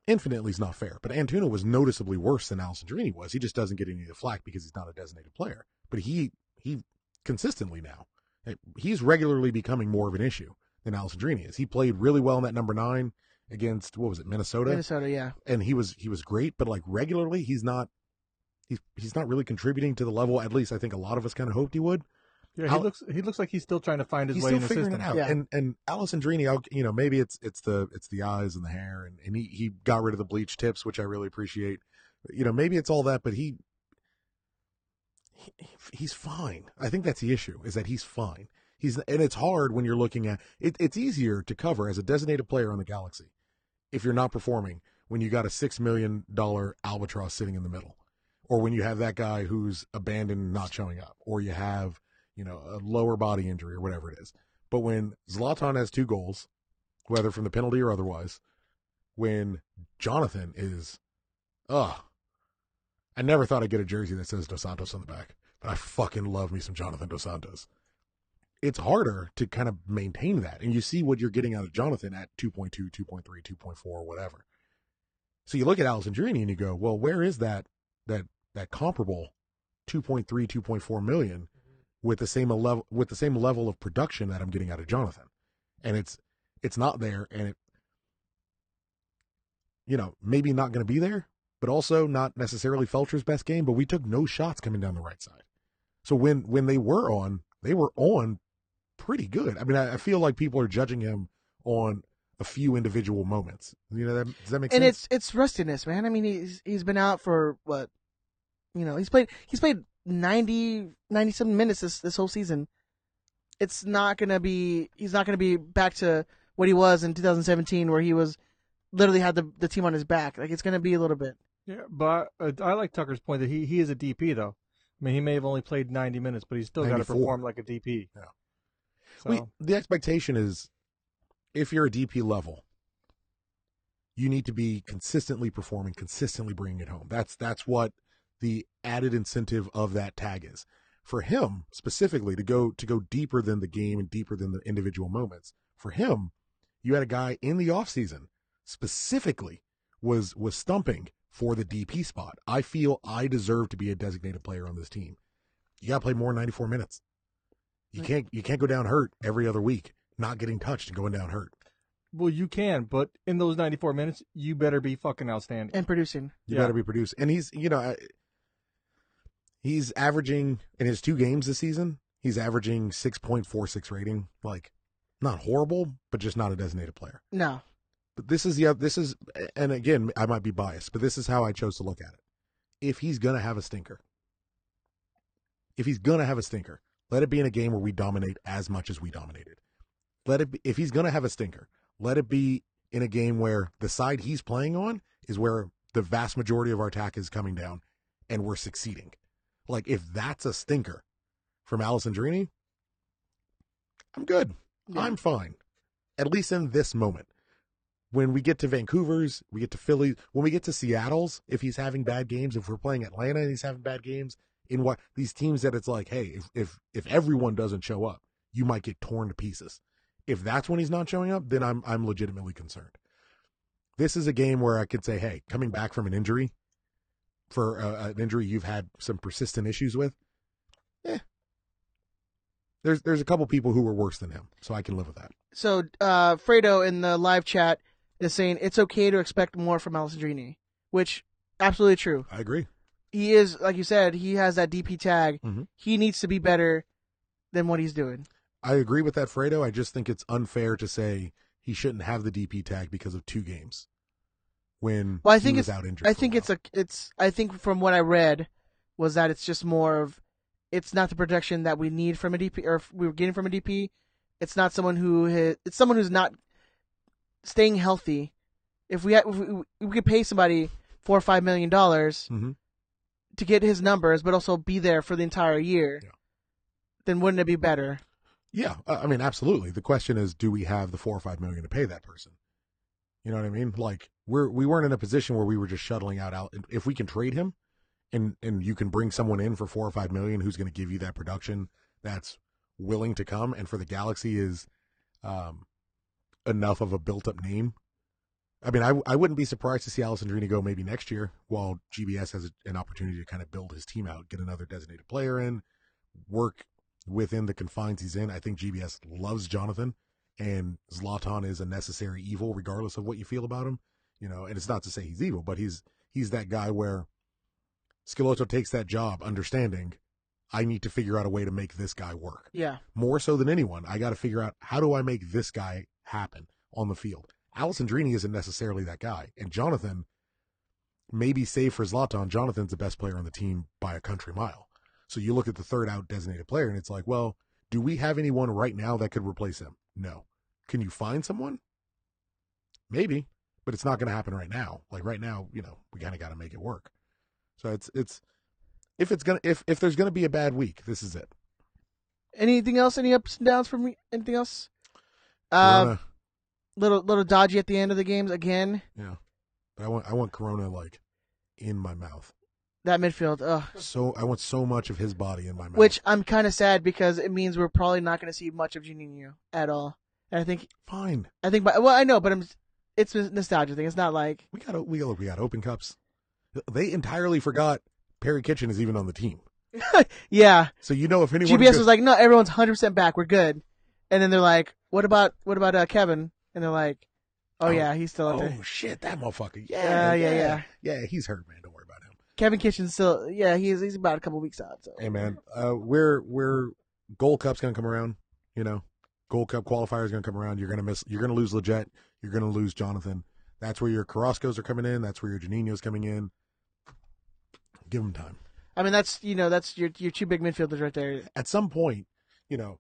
infinitely is not fair, but Antuna was noticeably worse than Alessandrini was. He just doesn't get any of the flack because he's not a designated player. But he consistently now, he's regularly becoming more of an issue than Alessandrini is. He played really well in that number 9 against, what was it, Minnesota? Minnesota, yeah. And he was great, but like regularly he's not really contributing to the level, at least I think a lot of us kind of hoped he would. Yeah, he looks like he's still trying to find his way in the system. He's still figuring it out. Yeah. And Alessandrini, maybe it's the eyes and the hair, and he got rid of the bleach tips, which I really appreciate. Maybe it's all that, but he's fine. I think that's the issue, is that he's fine. And it's hard when you're looking at it. It's easier to cover as a designated player on the Galaxy if you're not performing when you got a $6 million albatross sitting in the middle, or when you have that guy who's abandoned, not showing up, or you have a lower body injury or whatever it is. But when Zlatan has 2 goals, whether from the penalty or otherwise, when Jonathan is, I never thought I'd get a jersey that says Dos Santos on the back, but I fucking love me some Jonathan Dos Santos. It's harder to kind of maintain that. And you see what you're getting out of Jonathan at 2.2, 2.3, 2.4, whatever. So you look at Alessandrini and you go, well, where is that comparable 2.3, 2.4 million with the same level of production that I'm getting out of Jonathan? And it's not there, and maybe not going to be there, but also not necessarily Felcher's best game, but we took no shots coming down the right side. So when they were on pretty good. I mean, I feel like people are judging him on a few individual moments. Does that make sense? And it's rustiness, man. I mean, he's been out for what? He's played 97 minutes this whole season. He's not going to be back to what he was in 2017 where he was literally had the team on his back. Like, it's going to be a little bit. Yeah, but I like Tucker's point that he is a DP though. I mean, he may have only played 90 minutes, but he's still got to perform like a DP. Yeah. So. The expectation is, if you're a DP level, you need to be consistently performing, consistently bringing it home. That's what the added incentive of that tag is. For him specifically to go deeper than the game and deeper than the individual moments. For him, you had a guy in the offseason specifically was stumping for the DP spot. I feel I deserve to be a designated player on this team. You got to play more than 94 minutes. You can't go down hurt every other week, not getting touched and going down hurt. Well, you can, but in those 94 minutes, you better be fucking outstanding and producing. You better be producing. And he's averaging in his 2 games this season, He's averaging 6.46 rating. Like, not horrible, but just not a designated player. No. But this is, and again, I might be biased, but this is how I chose to look at it. If he's going to have a stinker, let it be in a game where we dominate as much as we dominated. If he's going to have a stinker, let it be in a game where the side he's playing on is where the vast majority of our attack is coming down and we're succeeding. Like, if that's a stinker from Alessandrini, I'm good. Yeah. I'm fine. At least in this moment. When we get to Vancouver's, we get to Philly, when we get to Seattle's, if he's having bad games, if we're playing Atlanta and he's having bad games, in what these teams that it's like, hey, if everyone doesn't show up, you might get torn to pieces. If that's when he's not showing up, then I'm legitimately concerned. This is a game where I could say, hey, coming back from an injury, for an injury you've had some persistent issues with, there's a couple people who were worse than him, so I can live with that. So Fredo in the live chat is saying it's okay to expect more from Alessandrini, which absolutely true. I agree. He is, like you said, he has that DP tag. Mm-hmm. He needs to be better than what he's doing. I agree with that, Fredo. I just think it's unfair to say he shouldn't have the DP tag because of 2 games when he was out injured. I think from what I read was that it's just more of, it's not the protection that we need from a DP, or we were getting from a DP. It's not someone it's someone who's not staying healthy. If we could pay somebody $4 or $5 million mm-hmm. to get his numbers, but also be there for the entire year, then wouldn't it be better? Yeah, I mean, absolutely. The question is, do we have the $4 or $5 million to pay that person? You know what I mean? Like, we weren't in a position where we were just shuttling out. If we can trade him, and you can bring someone in for $4 or $5 million who's going to give you that production that's willing to come, and for the Galaxy is enough of a built-up name. I mean, I wouldn't be surprised to see Alessandrini go maybe next year, while GBS has an opportunity to kind of build his team out, get another designated player in, work within the confines he's in. I think GBS loves Jonathan, and Zlatan is a necessary evil regardless of what you feel about him. You know, and it's not to say he's evil, but he's that guy where Schelotto takes that job understanding I need to figure out a way to make this guy work. Yeah. More so than anyone, I got to figure out, how do I make this guy happen on the field? Alessandrini isn't necessarily that guy. And Jonathan, maybe save for Zlatan, Jonathan's the best player on the team by a country mile. So you look at the third out designated player, and it's like, well, do we have anyone right now that could replace him? No. Can you find someone? Maybe, but it's not going to happen right now. Like right now, you know, we kind of got to make it work. So if there's gonna be a bad week, this is it. Anything else? Any ups and downs from me? Anything else? Little dodgy at the end of the games again. Yeah, but I want Corona like in my mouth. That midfield, ugh. So I want so much of his body in my mouth. Which I'm kind of sad because it means we're probably not going to see much of Juninho at all. And I think fine. I know, but it's a nostalgia thing. It's not like we got Open Cups. They entirely forgot Perry Kitchen is even on the team. Yeah. So you know if anyone GBS was like, no, everyone's 100% back. We're good. And then they're like, what about Kevin? And they're like, oh yeah, he's still out there. Oh shit, that motherfucker. Yeah. Yeah, he's hurt, man. Don't worry about him. Kevin Kitchen's still, he's about a couple weeks out. So. Hey man, we're Gold Cup's gonna come around. You know, Gold Cup qualifiers gonna come around. You're gonna lose Leggett. You're gonna lose Jonathan. That's where your Carrascos are coming in. That's where your Juninho's coming in. Give them time. I mean, that's your 2 big midfielders right there. At some point, you know,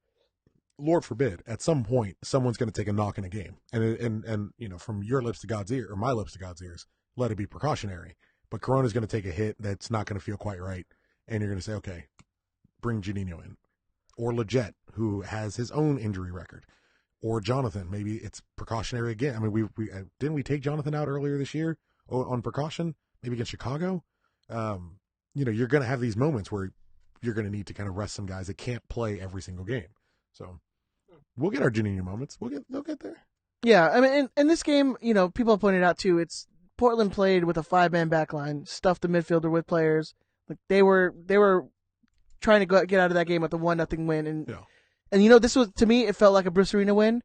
Lord forbid, at some point, someone's going to take a knock in a game. And you know, from your lips to God's ear, or my lips to God's ears, let it be precautionary. But Corona's going to take a hit that's not going to feel quite right. And you're going to say, okay, bring Juninho in. Or Leggett, who has his own injury record. Or Jonathan, maybe it's precautionary again. I mean, didn't we take Jonathan out earlier this year on precaution? Maybe against Chicago? You know, you're going to have these moments where you're going to need to kind of rest some guys that can't play every single game. So we'll get our Juninho moments. They'll get there. Yeah, I mean, in this game, you know, people have pointed out too, it's Portland played with a 5-man backline, stuffed the midfielder with players. Like they were trying to get out of that game with a 1-0 win, and you know, this was, to me, it felt like a Bruce Arena win,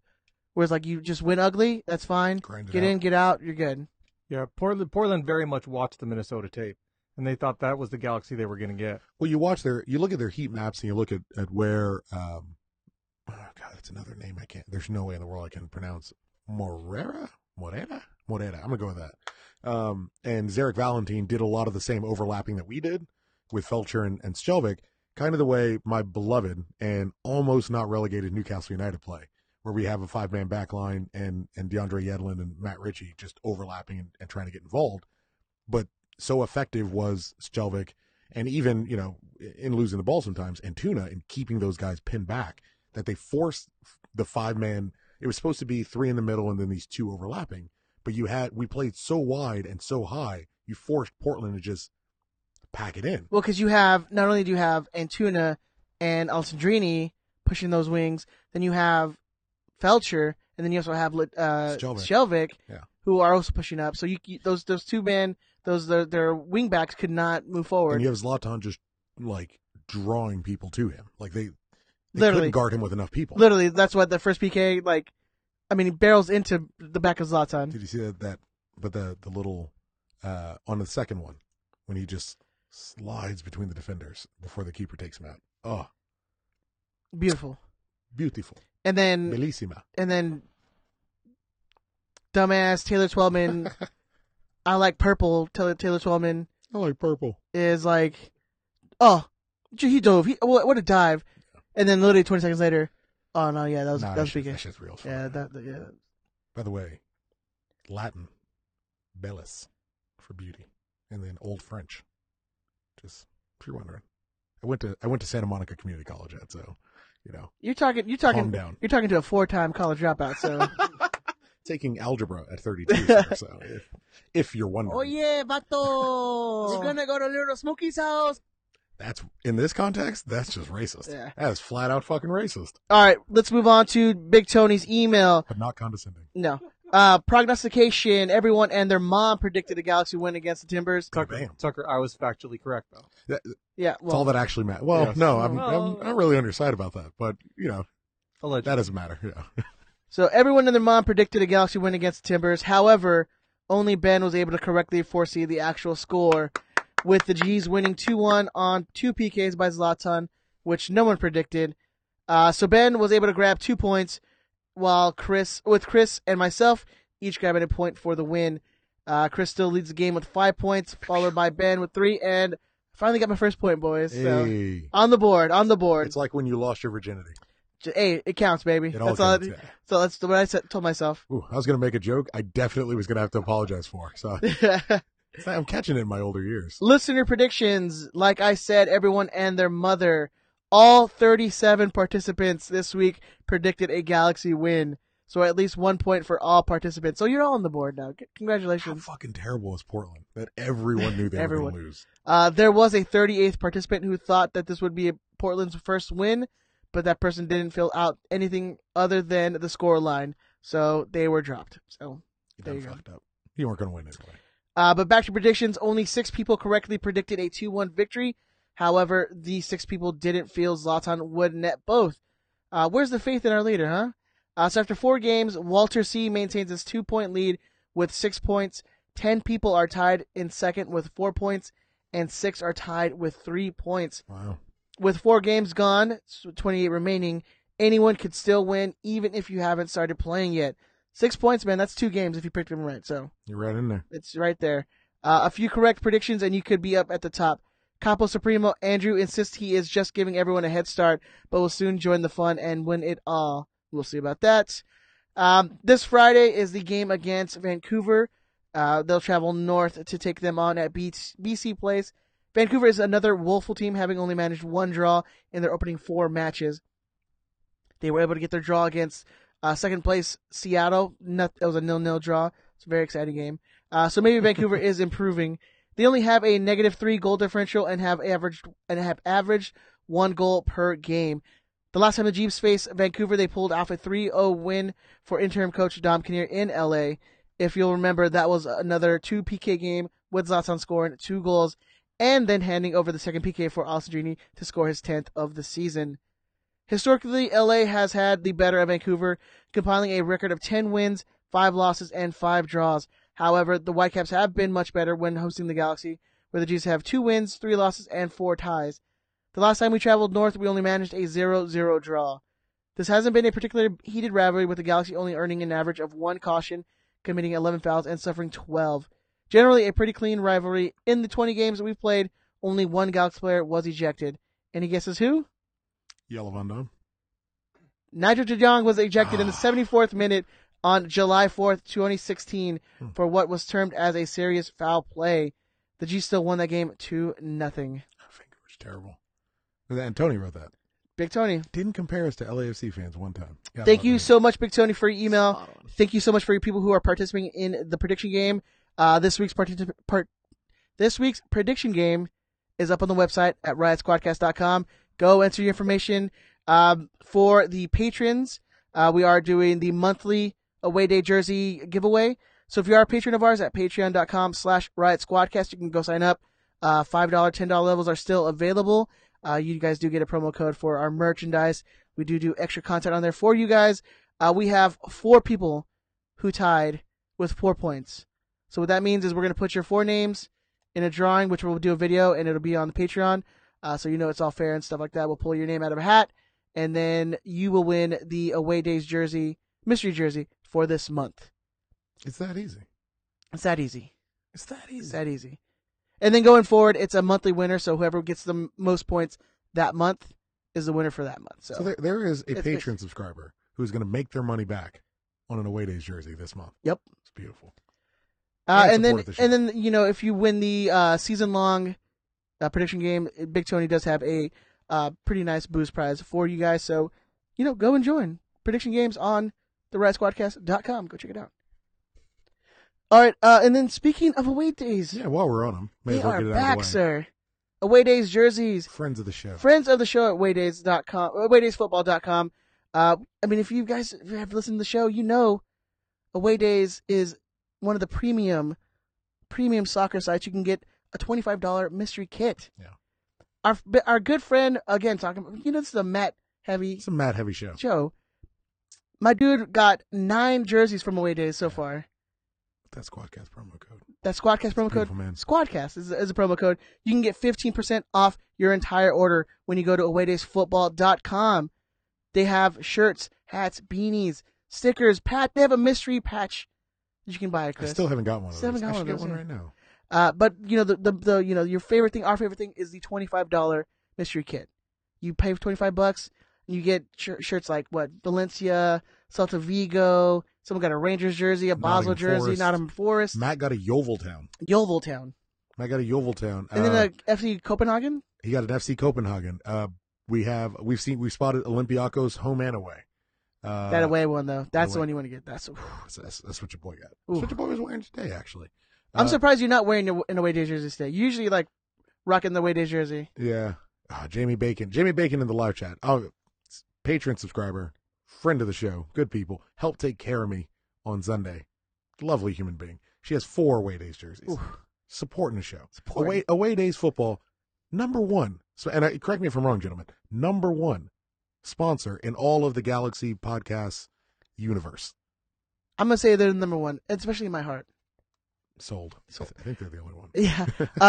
where it's like you just win ugly, that's fine. Get in, get out, you're good. Yeah, Portland very much watched the Minnesota tape. and they thought that was the Galaxy they were going to get. Well, you look at their heat maps and you look at where, oh God, that's another name there's no way in the world I can pronounce. Morera? I'm going to go with that. And Zarek Valentin did a lot of the same overlapping that we did with Felcher and Skjelvik, kind of the way my beloved and almost not relegated Newcastle United play, where we have a 5-man back line and DeAndre Yedlin and Matt Ritchie just overlapping and trying to get involved. But so effective was Skjelvik, and even, in losing the ball sometimes, and Tuna in keeping those guys pinned back, that they forced the 5-man. It was supposed to be 3 in the middle and then these 2 overlapping. But we played so wide and so high, you forced Portland to just pack it in. Well, because not only do you have Antuna and Alessandrini pushing those wings, then you have Felcher, and then you also have Skjelvik, who are also pushing up. So those 2-man, their wing backs could not move forward. And you have Zlatan just like drawing people to him. Like they literally couldn't guard him with enough people. Literally, that's what the first PK, he barrels into the back of Zlatan. Did you see that? But the little on the second one, when he just slides between the defenders before the keeper takes him out. Oh, beautiful. And then Bellissima. And then dumbass Taylor Twellman. I like purple. Taylor Twellman. I like purple. Is like, oh, he dove. What a dive. And then literally 20 seconds later, oh no, yeah, that was PK. That shit's real fun. Yeah, By the way, Latin, bellus, for beauty, and then Old French. Just if you're wondering, I went to Santa Monica Community College, so You're talking. Calm down. You're talking to a 4-time college dropout. So taking algebra at 32. Sir, so if you're wondering. Oh yeah, vato. We're gonna go to Little Smokey's house. That's in this context. That's just racist. Yeah. That is flat out fucking racist. All right, let's move on to Big Tony's email. But not condescending. No. Prognostication. Everyone and their mom predicted a Galaxy win against the Timbers. Tucker, I was factually correct though. Yeah, that's all that actually matters. Well, yes. no, I'm not really on your side about that, but Allegedly. that doesn't matter. Yeah. So everyone and their mom predicted a Galaxy win against the Timbers. However, only Ben was able to correctly foresee the actual score, with the G's winning 2-1 on 2 PKs by Zlatan, which no one predicted. So Ben was able to grab 2 points, while Chris and myself each grabbing a point for the win. Chris still leads the game with 5 points, followed by Ben with 3, and finally got my first point, boys. Hey. So on the board. It's like when you lost your virginity. Hey, it counts, baby. It all counts, yeah. So that's what I told myself. Ooh, I was going to make a joke I definitely was going to have to apologize for. So I'm catching it in my older years. Listener predictions. Like I said, everyone and their mother. All 37 participants this week predicted a Galaxy win. So at least 1 point for all participants. So you're all on the board now. Congratulations. How fucking terrible is Portland that everyone knew they were going to lose? There was a 38th participant who thought that this would be Portland's first win, but that person didn't fill out anything other than the score line. So they were dropped. So there you go. Fucked up. You weren't going to win anyway. But back to predictions. Only 6 people correctly predicted a 2-1 victory. However, these 6 people didn't feel Zlatan would net both. Where's the faith in our leader, huh? So after 4 games, Walter C. maintains his 2-point lead with 6 points. 10 people are tied in second with 4 points, and 6 are tied with 3 points. Wow. With 4 games gone, 28 remaining, anyone could still win, even if you haven't started playing yet. 6 points, man, that's 2 games if you picked them right. So you're right in there. It's right there. A few correct predictions, and you could be up at the top. Capo Supremo Andrew insists he is just giving everyone a head start, but will soon join the fun and win it all. We'll see about that. This Friday is the game against Vancouver. They'll travel north to take them on at BC Place. Vancouver is another woeful team, having only managed 1 draw in their opening 4 matches. They were able to get their draw against second place Seattle. It was a 0-0 draw. It's a very exciting game. So maybe Vancouver is improving. They only have a -3 goal differential and have averaged 1 goal per game. The last time the Jeeps faced Vancouver, they pulled off a 3-0 win for interim coach Dom Kinnear in LA. If you'll remember, that was another 2 PK game with Zlatan scoring 2 goals and then handing over the second PK for Alessandrini to score his 10th of the season. Historically, LA has had the better of Vancouver, compiling a record of 10 wins, 5 losses, and 5 draws. However, the Whitecaps have been much better when hosting the Galaxy, where the G's have 2 wins, 3 losses, and 4 ties. The last time we traveled north, we only managed a 0-0 draw. This hasn't been a particularly heated rivalry, with the Galaxy only earning an average of 1 caution, committing 11 fouls, and suffering 12. Generally, a pretty clean rivalry. In the 20 games that we've played, only 1 Galaxy player was ejected. Any guesses who? Yellow Van Damme. Nigel de Jong was ejected in the 74th minute on July 4th, 2016, for what was termed as a serious foul play. The G still won that game 2-0. I think it was terrible. And Tony wrote that. Big Tony. Didn't compare us to LAFC fans one time. Thank you so much, Big Tony, for your email. Thank you so much for your people who are participating in the prediction game. This week's prediction game is up on the website at riotsquadcast.com. Go enter your information. For the patrons, we are doing the monthly away day jersey giveaway. So if you are a patron of ours at patreon.com/riotsquadcast, you can go sign up. $5, $10 levels are still available. You guys do get a promo code for our merchandise. We do extra content on there for you guys. We have 4 people who tied with 4 points. So what that means is we're going to put your 4 names in a drawing, which we'll do a video, and it'll be on the Patreon. So you know it's all fair and stuff like that. We'll pull your name out of a hat, and then you will win the Away Days jersey, mystery jersey, for this month. It's that easy. It's that easy. It's that easy. It's that easy. And then going forward, it's a monthly winner, so whoever gets the most points that month is the winner for that month. So there is a Patreon subscriber who's going to make their money back on an Away Days jersey this month. Yep. It's beautiful. And then you know, if you win the season-long prediction game, Big Tony does have a pretty nice boost prize for you guys. So, you know, go and join prediction games on the RiotSquadcast.com. Go check it out. All right, and then speaking of away days, yeah, while we're on them, may they as well are get it out back, of the way. sir. Away days jerseys, Friends of the show. friends of the show at awaydays.com, awaydaysfootball.com. I mean, if you guys have listened to the show, you know, Away Days is one of the premium soccer sites. You can get a $25 mystery kit. Yeah. Our good friend, again, talking about, you know, this is a Matt heavy It's a Matt heavy show. My dude got 9 jerseys from Away Days so far. That Squadcast promo code. That Squadcast promo code, man. Squadcast is a promo code. You can get 15% off your entire order when you go to awaydaysfootball.com. They have shirts, hats, beanies, stickers, they have a mystery patch that you can buy, Chris. I still haven't got one of Still those. haven't got I should one of get those, one yeah. right now. But you know the you know, your favorite thing, our favorite thing is the $25 mystery kit. You pay $25 and you get shirts like what, Valencia, Celta Vigo. Someone got a Rangers jersey, a Basel jersey, Nottingham Forest. Matt got a Yeoviltown. Matt got a Yeoviltown. And then the FC Copenhagen. He got an FC Copenhagen. We've spotted Olympiacos home and away. That away one though, that's the one you want to get. That's what your boy got. Ooh. That's what your boy was wearing today, actually. I'm surprised you're not wearing an Away Days jersey today. You usually like rocking the Away Days jersey. Yeah. Jamie Bacon in the live chat. Oh, Patreon subscriber, friend of the show, good people, helped take care of me on Sunday. Lovely human being. She has 4 Away Days jerseys. Ooh. Supporting the show. Away Days football, number 1. So, and correct me if I'm wrong, gentlemen. Number 1 sponsor in all of the Galaxy Podcasts universe. I'm gonna say they're the number 1, especially in my heart. Sold. I think they're the only one. Yeah.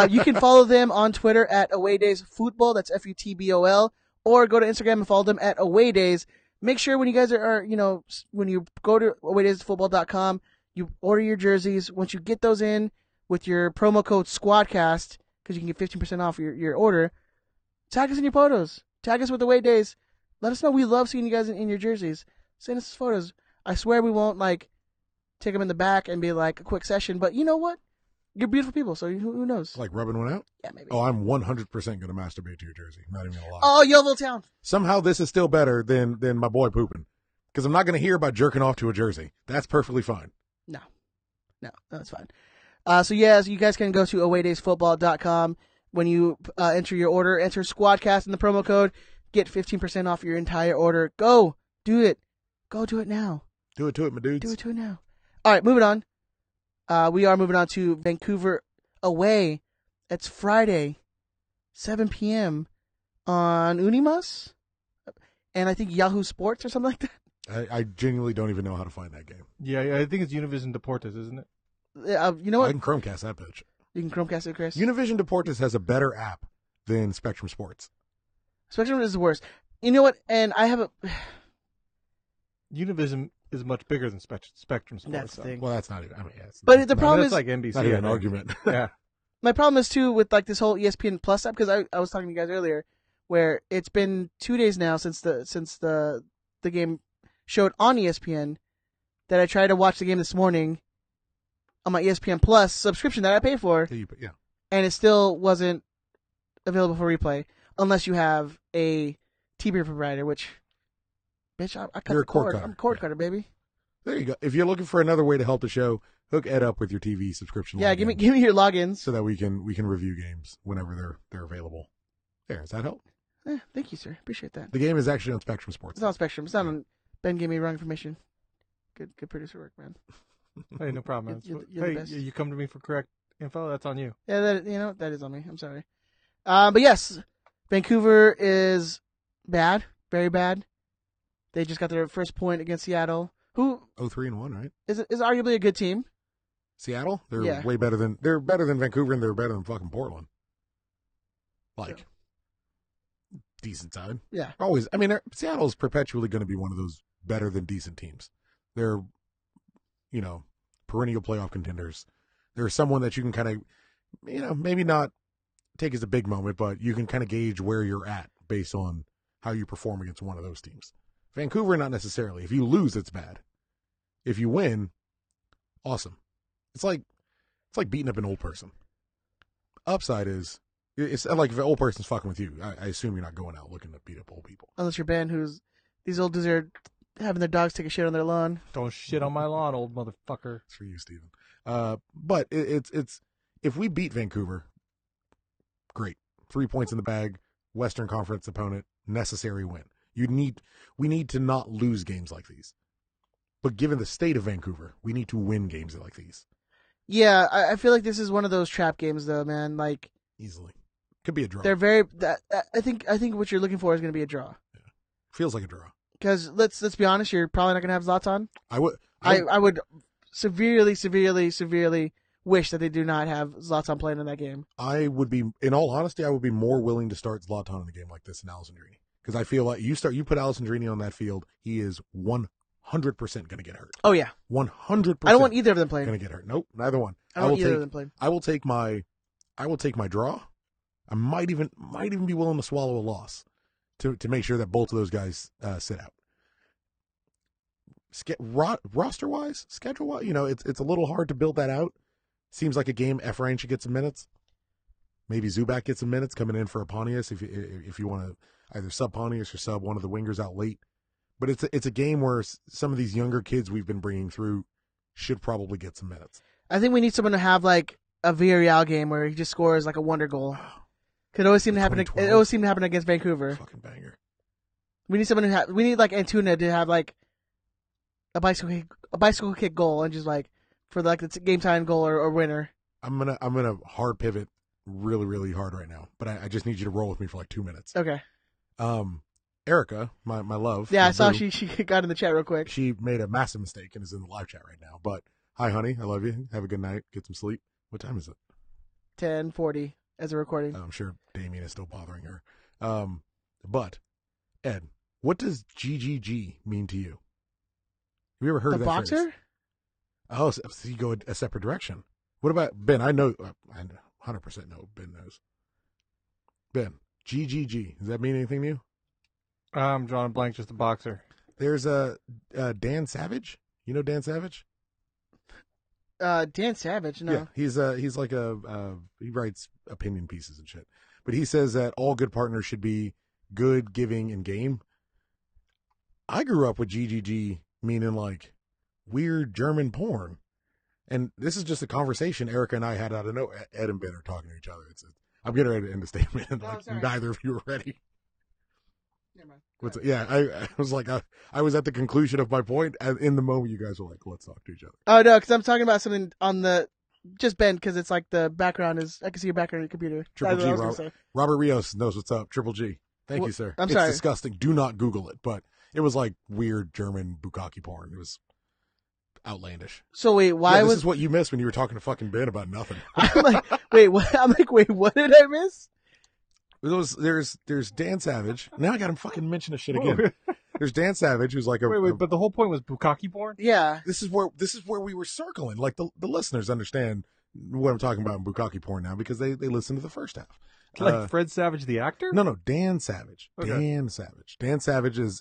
You can follow them on Twitter at Away Days Football. That's FUTBOL. Or go to Instagram and follow them at Away Days. Make sure when you guys are, you know, when you go to awaydaysfootball.com, you order your jerseys. Once you get those in with your promo code SQUADCAST, because you can get 15% off your order, tag us in your photos. Tag us with Away Days. Let us know. We love seeing you guys in your jerseys. Send us photos. I swear we won't, like, take them in the back and be like a quick session. But you know what? You're beautiful people, so who knows? Like rubbing one out? Yeah, maybe. Oh, I'm 100% going to masturbate to your jersey. I'm not even going to lie. Oh, Yeovil Town. Somehow this is still better than my boy pooping. Because I'm not going to hear about jerking off to a jersey. That's perfectly fine. No, that's fine. So you guys can go to awaydaysfootball.com. When you enter your order, enter Squadcast in the promo code, get 15% off your entire order. Go do it. Go do it now. Do it to it, my dudes. Do it to it now. All right, moving on. We are moving on to Vancouver away. It's Friday, 7 p.m. on Unimas, and I think Yahoo Sports or something like that. I genuinely don't even know how to find that game. Yeah, I think it's Univision Deportes, isn't it? You know what? I can Chromecast that bitch. You can Chromecast it, Chris. Univision Deportes has a better app than Spectrum Sports. Spectrum is the worst. You know what? And I have a. Univision is much bigger than Spectrum Sports. That's the thing. Well, that's not even. I mean, yeah, it's But not, the problem that's is, like NBC. not even I an think. argument. Yeah. my problem is too with like this whole ESPN Plus app, because I was talking to you guys earlier, where it's been 2 days now since the game showed on ESPN, that I tried to watch the game this morning on my ESPN Plus subscription that I pay for, Yeah. and it still wasn't available for replay unless you have a TV provider, which, bitch, I cut You're the a cord cord. cutter. I'm a cord Yeah. cutter, baby. There you go. If you're looking for another way to help the show, hook Ed up with your TV subscription. Yeah, login give me your logins. so that we can review games whenever they're available. There, does that help? Thank you, sir. Appreciate that. The game is actually on Spectrum Sports. It's not on Spectrum. It's not on. Ben gave me wrong information. Good producer work, man. Hey, no problem. You're man. the Hey, best. you come to me for correct info. That's on you. Yeah, that is on me. I'm sorry. But yes, Vancouver is bad, very bad. They just got their first point against Seattle, who 0-3-1, right? is arguably a good team. Seattle, they're Yeah. way better than Vancouver, and they're better than fucking Portland. Like, decent side. Yeah. Always. I mean, Seattle's perpetually going to be one of those better than decent teams. They're, perennial playoff contenders. They're someone that you can kind of, maybe not take as a big moment, but you can kind of gauge where you're at based on how you perform against one of those teams. Vancouver, not necessarily. If you lose, it's bad. If you win, awesome. It's like beating up an old person. Upside is, it's like if an old person's fucking with you, I assume you're not going out looking to beat up old people. Unless you're Ben, these old dudes are having their dogs take a shit on their lawn. Don't shit on my lawn, old motherfucker. It's for you, Steven. But it's if we beat Vancouver, great. 3 points in the bag, Western Conference opponent, necessary win. We need to not lose games like these. But given the state of Vancouver, we need to win games like these. Yeah, I feel like this is one of those trap games, though, man. Like, Easily. Could be a draw. they're very. I think what you're looking for is going to be a draw. Feels like a draw. Because let's be honest, you're probably not going to have Zlatan. I would severely wish that they do not have Zlatan playing in that game. I would be, in all honesty, I would be more willing to start Zlatan in a game like this than Alessandrini. Because I feel like you put Alessandrini on that field, he is 100% going to get hurt. Oh yeah, 100%. I don't want either of them playing. Going to get hurt. Nope, neither one. I don't want either of them playing. I will take my draw. I might even be willing to swallow a loss to make sure that both of those guys sit out. Roster wise, schedule wise, it's a little hard to build that out. Seems like a game Efrain should get some minutes. Maybe Zubac gets some minutes coming in for Pontius if you want to either sub Pontius or sub one of the wingers out late. But it's a game where some of these younger kids we've been bringing through should probably get some minutes. I think we need someone to have like a Villarreal game where he just scores like a wonder goal. Could always seem to happen. It 2012. always seemed to happen against Vancouver. Fucking banger. We need someone we need like Antuna to have like a bicycle kick goal and just like for like the game time goal or winner. I'm gonna hard pivot really, really hard right now, but I just need you to roll with me for like 2 minutes. Okay. Erica, my love. Yeah, my I saw boo, she got in the chat real quick. She made a massive mistake and is in the live chat right now. But hi, honey, I love you. Have a good night. Get some sleep. What time is it? 10:40 as a recording. I'm sure Damien is still bothering her. But Ed, what does GGG mean to you? Have you ever heard The of that boxer? phrase? Oh, so you go a separate direction. What about Ben? I know, I 100% know Ben knows. Ben, GGG. Does that mean anything to you? I'm drawing a blank, just a boxer. There's a Dan Savage. You know Dan Savage? Dan Savage. No. Yeah, he's like he writes opinion pieces and shit. But he says that all good partners should be good, giving, and game. I grew up with GGG meaning like weird German porn. And this is just a conversation Erica and I had out of no. Ed and Ben are talking to each other. I'm getting ready to end the statement. No, Like sorry. neither of you are ready. Never mind. Yeah, I was like, I was at the conclusion of my point, and in the moment, you guys were like, let's talk to each other. Oh no, because I'm talking about something on the just Ben because it's like the background is I can see your background on your computer. Triple That's G, what I was gonna say. Robert Rios knows what's up. Triple G. Thank Well, you, sir. I'm it's sorry. disgusting. Do not Google it, but it was like weird German bukkake porn. It was outlandish. So wait, why This was is what you missed when you were talking to fucking Ben about nothing. I'm like Wait, what? I'm like, wait, what did I miss? There's Dan Savage. Now I got him fucking mention this shit again. There's Dan Savage, who's like Wait, but the whole point was bukkake porn? Yeah. this is where we were circling. Like the listeners understand what I'm talking about in bukkake porn now because they listen to the first half. Like Fred Savage, the actor? No, Dan Savage. Okay. Dan Savage. Dan Savage is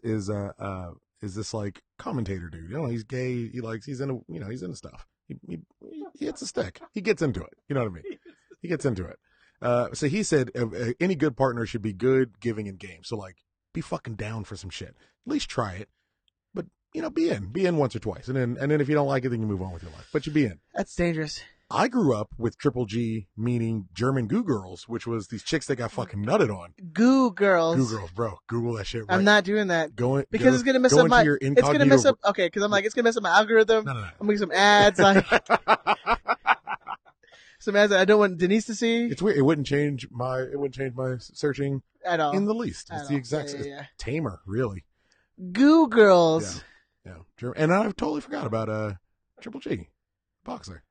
this like commentator dude. You know, he's gay. He's into stuff. He hits a stick. He gets into it. You know what I mean? He gets into it. So he said any good partner should be good, giving, and game. So like, be fucking down for some shit. At least try it. But be in once or twice, and then if you don't like it, then you move on with your life. But you be in. That's dangerous. I grew up with Triple G, meaning German Goo Girls, which was these chicks that got fucking nutted on. Goo girls. Goo Girls, bro. Google that shit. Right? I'm not doing that. Because it's gonna mess up my. It's gonna mess up. Okay, because I'm like, it's gonna mess up my algorithm. No. I'm gonna get some ads like. Some ads that I don't want Denise to see It's weird. It wouldn't change my searching at all. in the least. At It's the all. exact Yeah. tamer, really. Goo girls. Yeah. And I totally forgot about Triple G, boxer.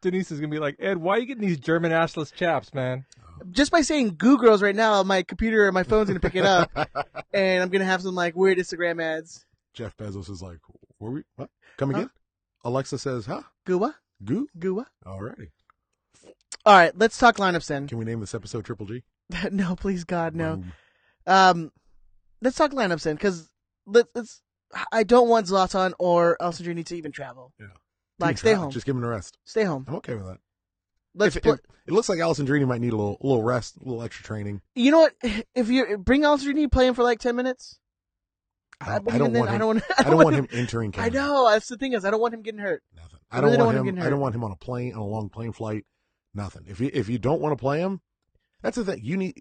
Denise is going to be like, Ed, why are you getting these German assless chaps, man? Just by saying Goo girls right now, my computer or my phone's gonna pick it up, and I'm gonna have some like weird Instagram ads. Jeff Bezos is like, were we? What? Come again? Alexa says, huh? Gooa? Goo? Gooa? Alrighty. All right, let's talk lineups then. Can we name this episode Triple G? No, please God, no. Boom. Let's talk lineups then, because I don't want Zlatan or Alessandrini to even travel. Yeah. Like, stay home. Just give him a rest. Stay home. I'm okay with that. Let's If it looks like Alessandrini might need a little rest, a little extra training. You know what? If you bring Alessandrini, play him for like 10 minutes. I don't want him entering I Canada. know. That's the thing is, I don't want him getting hurt. Nothing. I really don't want him getting I hurt. don't want him on a long plane flight. Nothing. If you don't want to play him, that's the thing.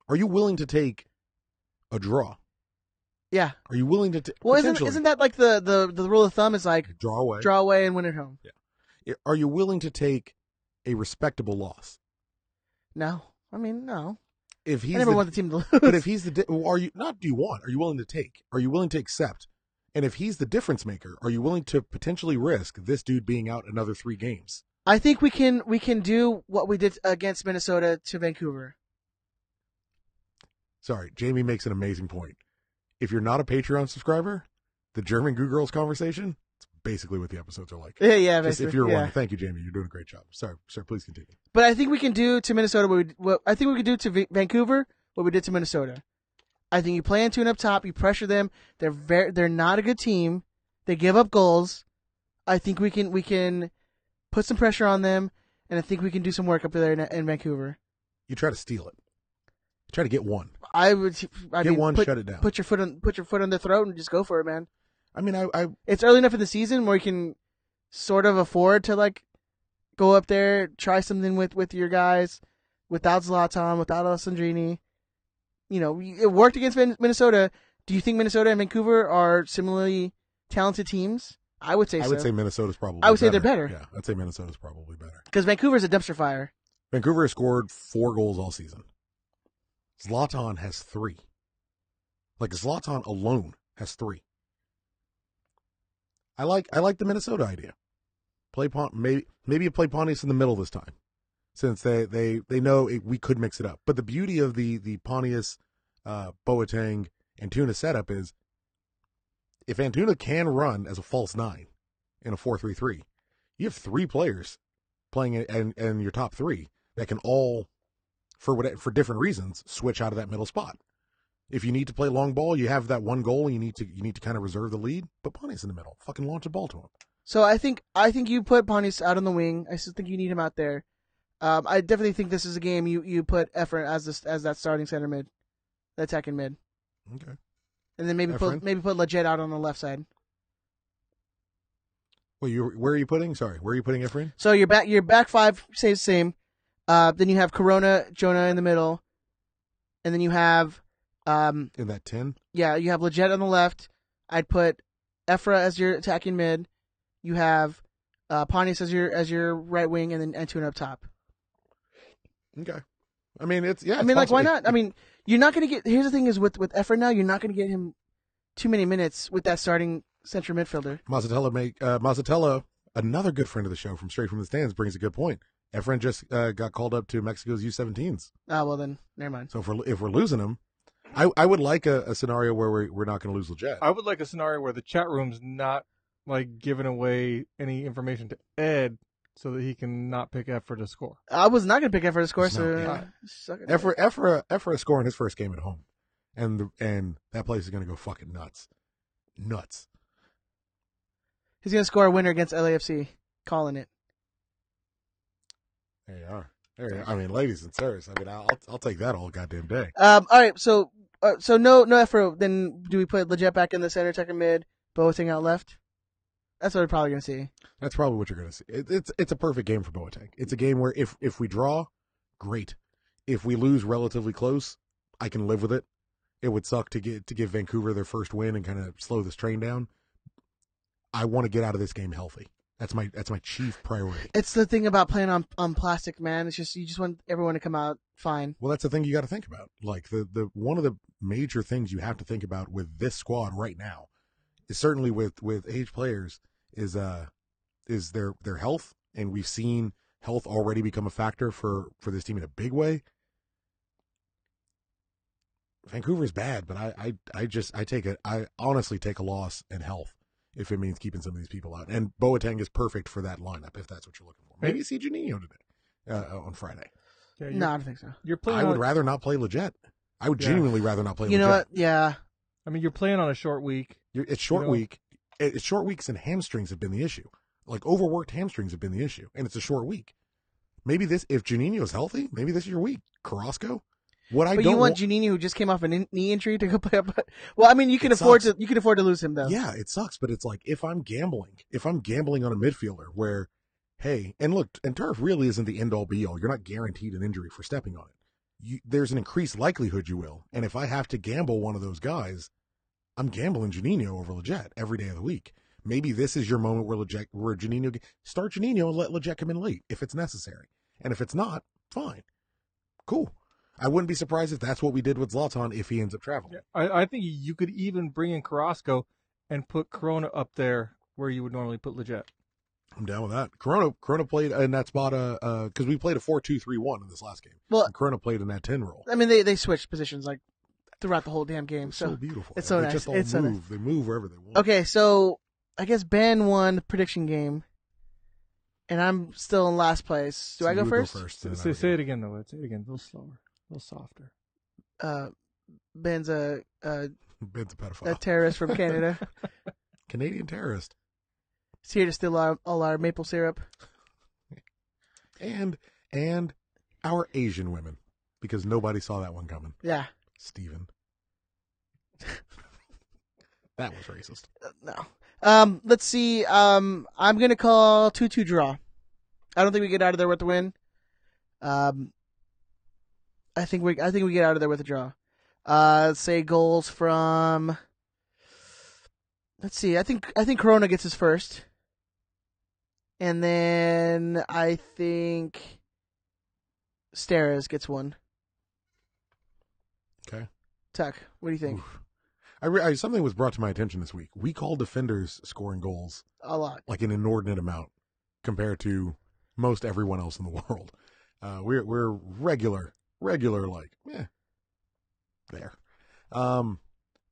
Are you willing to take a draw? Yeah. Are you willing to? Well, isn't that like the rule of thumb is like draw away and win at home? Yeah. Are you willing to take a respectable loss? No, I mean no. If he's I never want the team to lose. But if he's are you willing to take? Are you willing to accept? And if he's the difference maker, are you willing to potentially risk this dude being out another 3 games? I think we can do what we did against Minnesota to Vancouver. Sorry, Jamie makes an amazing point. If you're not a Patreon subscriber, the German Goo Girls conversation, it's basically what the episodes are like. Yeah. Just if you're yeah. one, thank you, Jamie. You're doing a great job. Sorry, please continue. But I think we can do to Minnesota I think we can do to Vancouver what we did to Minnesota. I think you play Antune up top, you pressure them. They're not a good team. They give up goals. I think we can put some pressure on them, and I think we can do some work up there in Vancouver. You try to steal it. You try to get one. Shut it down. Put your foot on their throat and just go for it, man. I mean, it's early enough in the season where you can sort of afford to like go up there, try something with your guys, without Zlatan, without Alessandrini. You know, it worked against Minnesota. Do you think Minnesota and Vancouver are similarly talented teams? I would say so. I would say Minnesota's probably I would say better. they're better. Yeah, I'd say Minnesota's probably better. Because Vancouver's a dumpster fire. Vancouver has scored 4 goals all season. Zlatan has 3. Like, Zlatan alone has 3. I like the Minnesota idea. Maybe you play Pontius in the middle this time, since they know we could mix it up. But the beauty of the Pontius, Boateng, Antuna setup is if Antuna can run as a false 9 in a 4-3-3, you have 3 players playing and your top 3 that can all, for different reasons, switch out of that middle spot. If you need to play long ball, you have that one goal, and you need to kind of reserve the lead. But Pontius in the middle, fucking launch a ball to him. So I think you put Pontius out on the wing. I still think you need him out there. I definitely think this is a game you put Efren as that starting center mid, the attacking mid. Okay. And then maybe put Leggett out on the left side. Well, where are you putting? Sorry, where are you putting Efren? So your back 5 stays the same. Then you have Corona, Jonah in the middle, and then you have in that 10. Yeah, you have Leggett on the left. I'd put Efra as your attacking mid. You have Pontius as your right wing, and then Antuna up top. Okay. I mean, it's why not? I mean, you're not going to get. Here's the thing: is with Efra now, you're not going to get him too many minutes with that starting central midfielder. Mazzatella, another good friend of the show from Straight from the Stands, brings a good point. Efren just got called up to Mexico's U17s. Oh, well then, never mind. So if we're losing him, I would like a scenario where we're not going to lose Leggett. I would like a scenario where the chat room's not like giving away any information to Ed so that he can not pick Efra to score. I was not going to pick Efra to score, It's so not, suck it. Efra is scoring his first game at home, and that place is going to go fucking nuts. He's going to score a winner against LAFC. Calling it. There you are. I mean, ladies and sirs. I mean, I'll take that all goddamn day. All right, so no Efra. Then do we put Leggett back in the center, second mid, Boateng out left? That's what we're probably going to see. That's probably what you're going to see. It's a perfect game for Boateng. It's a game where if we draw, great. If we lose relatively close, I can live with it. It would suck to give Vancouver their first win and kind of slow this train down. I want to get out of this game healthy. That's my chief priority. It's the thing about playing on plastic, man. It's just you just want everyone to come out fine. Well, that's the thing you got to think about. Like the one of the major things you have to think about with this squad right now is certainly with age players is their health, and we've seen health already become a factor for this team in a big way. Vancouver's bad, but I honestly take a loss in health if it means keeping some of these people out. And Boateng is perfect for that lineup if that's what you're looking for. Maybe you see Juninho today on Friday. Yeah, No, I don't think so. You're playing. I would rather not play Leggett. I would genuinely rather not play Leggett. You know what? Yeah. I mean, you're playing on a short week. It's short week. It's short weeks, and hamstrings have been the issue. Like overworked hamstrings have been the issue, and it's a short week. Maybe if Juninho's healthy, maybe this is your week. Carrasco. But you want Juninho, who just came off a knee injury, to go play up? Well, I mean, you can afford to lose him though. Yeah, it sucks, but it's like if I'm gambling on a midfielder where, hey, and look, and turf really isn't the end all be all. You're not guaranteed an injury for stepping on it. There's an increased likelihood you will, and if I have to gamble one of those guys, I'm gambling Juninho over Leggett every day of the week. Maybe this is your moment where Juninho start Juninho and let Leggett come in late if it's necessary, and if it's not, fine, cool. I wouldn't be surprised if that's what we did with Zlatan if he ends up traveling. Yeah, I think you could even bring in Carrasco and put Corona up there where you would normally put Leggett. I'm down with that. Corona played in that spot because we played a 4-2-3-1 in this last game. Well, and Corona played in that 10 role. I mean, they switched positions like throughout the whole damn game. It's so beautiful. It's so they nice. Just all it's move. So nice. They move wherever they want. Okay, so I guess Ben won the prediction game, and I'm still in last place. Do I go first? Say it again though. Say it again. A little slower. A little softer. Ben's a pedophile. A terrorist from Canada. Canadian terrorist. He's here to steal all our maple syrup. And our Asian women, because nobody saw that one coming. Yeah. Steven. That was racist. No. Let's see. I'm gonna call 2-2 draw. I don't think we get out of there with the win. I think we get out of there with a draw. Say goals from. Let's see. I think Corona gets his first, and then I think Steres gets one. Okay. Tuck, what do you think? Something was brought to my attention this week. We call defenders scoring goals A lot, like an inordinate amount compared to most everyone else in the world. We're regular like there.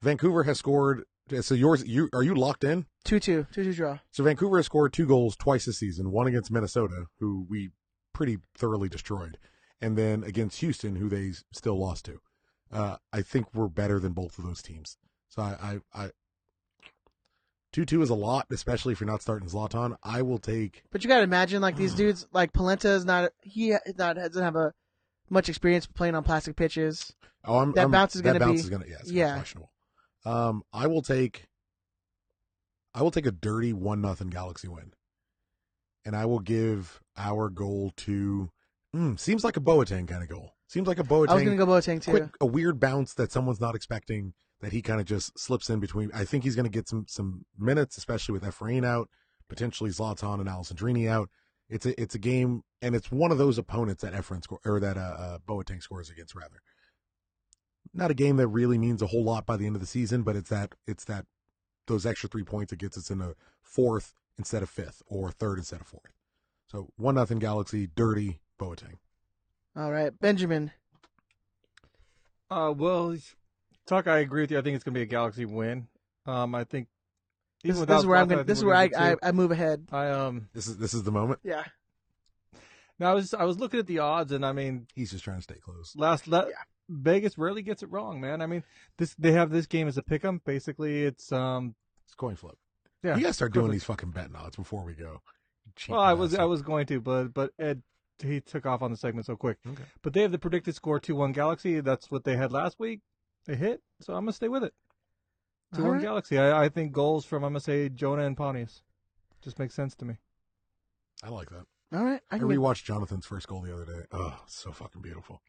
Vancouver has scored. So are you locked in? 2-2 draw. So Vancouver has scored 2 goals twice this season. One against Minnesota, who we pretty thoroughly destroyed, and then against Houston, who they still lost to. I think we're better than both of those teams. So I 2-2 is a lot, especially if you're not starting Zlatan. I will take. But you got to imagine, like these dudes, like Polenta doesn't have a much experience playing on plastic pitches. That bounce is going to be questionable. I will take a dirty 1-0 Galaxy win, and I will give our goal to. Seems like a Boateng kind of goal. Seems like a Boateng. I was going to go Boateng too. A weird bounce that someone's not expecting, that he kind of just slips in between. I think he's going to get some minutes, especially with Efrain out, potentially Zlatan and Alessandrini out. It's a game, and it's one of those opponents that Boateng scores against, rather. Not a game that really means a whole lot by the end of the season, but it's that those extra 3 points that gets us in a 4th instead of 5th, or 3rd instead of 4th. So 1-0 Galaxy, dirty Boateng. All right, Benjamin. Well, Tuck, I agree with you. I think it's going to be a Galaxy win. I think This even is without where I'm Zlatan, gonna. I think This is we're where gonna get two. I move ahead. This is the moment. Yeah. Now I was looking at the odds, and I mean, He's just trying to stay close. Vegas rarely gets it wrong, man. I mean, they have this game as a pick'em. Basically, it's It's coin flip. yeah. You gotta start doing coin these fucking betting odds before we go. Cheap Well, I was bastard. going to, but Ed he took off on the segment so quick. Okay. But they have the predicted score 2-1 Galaxy. That's what they had last week. They hit, so I'm gonna stay with it. 2-1 All right. Galaxy. I think goals from I'm gonna say Jonah and Pontius. Just makes sense to me. I like that. All right. I rewatched Jonathan's first goal the other day. Oh, so fucking beautiful.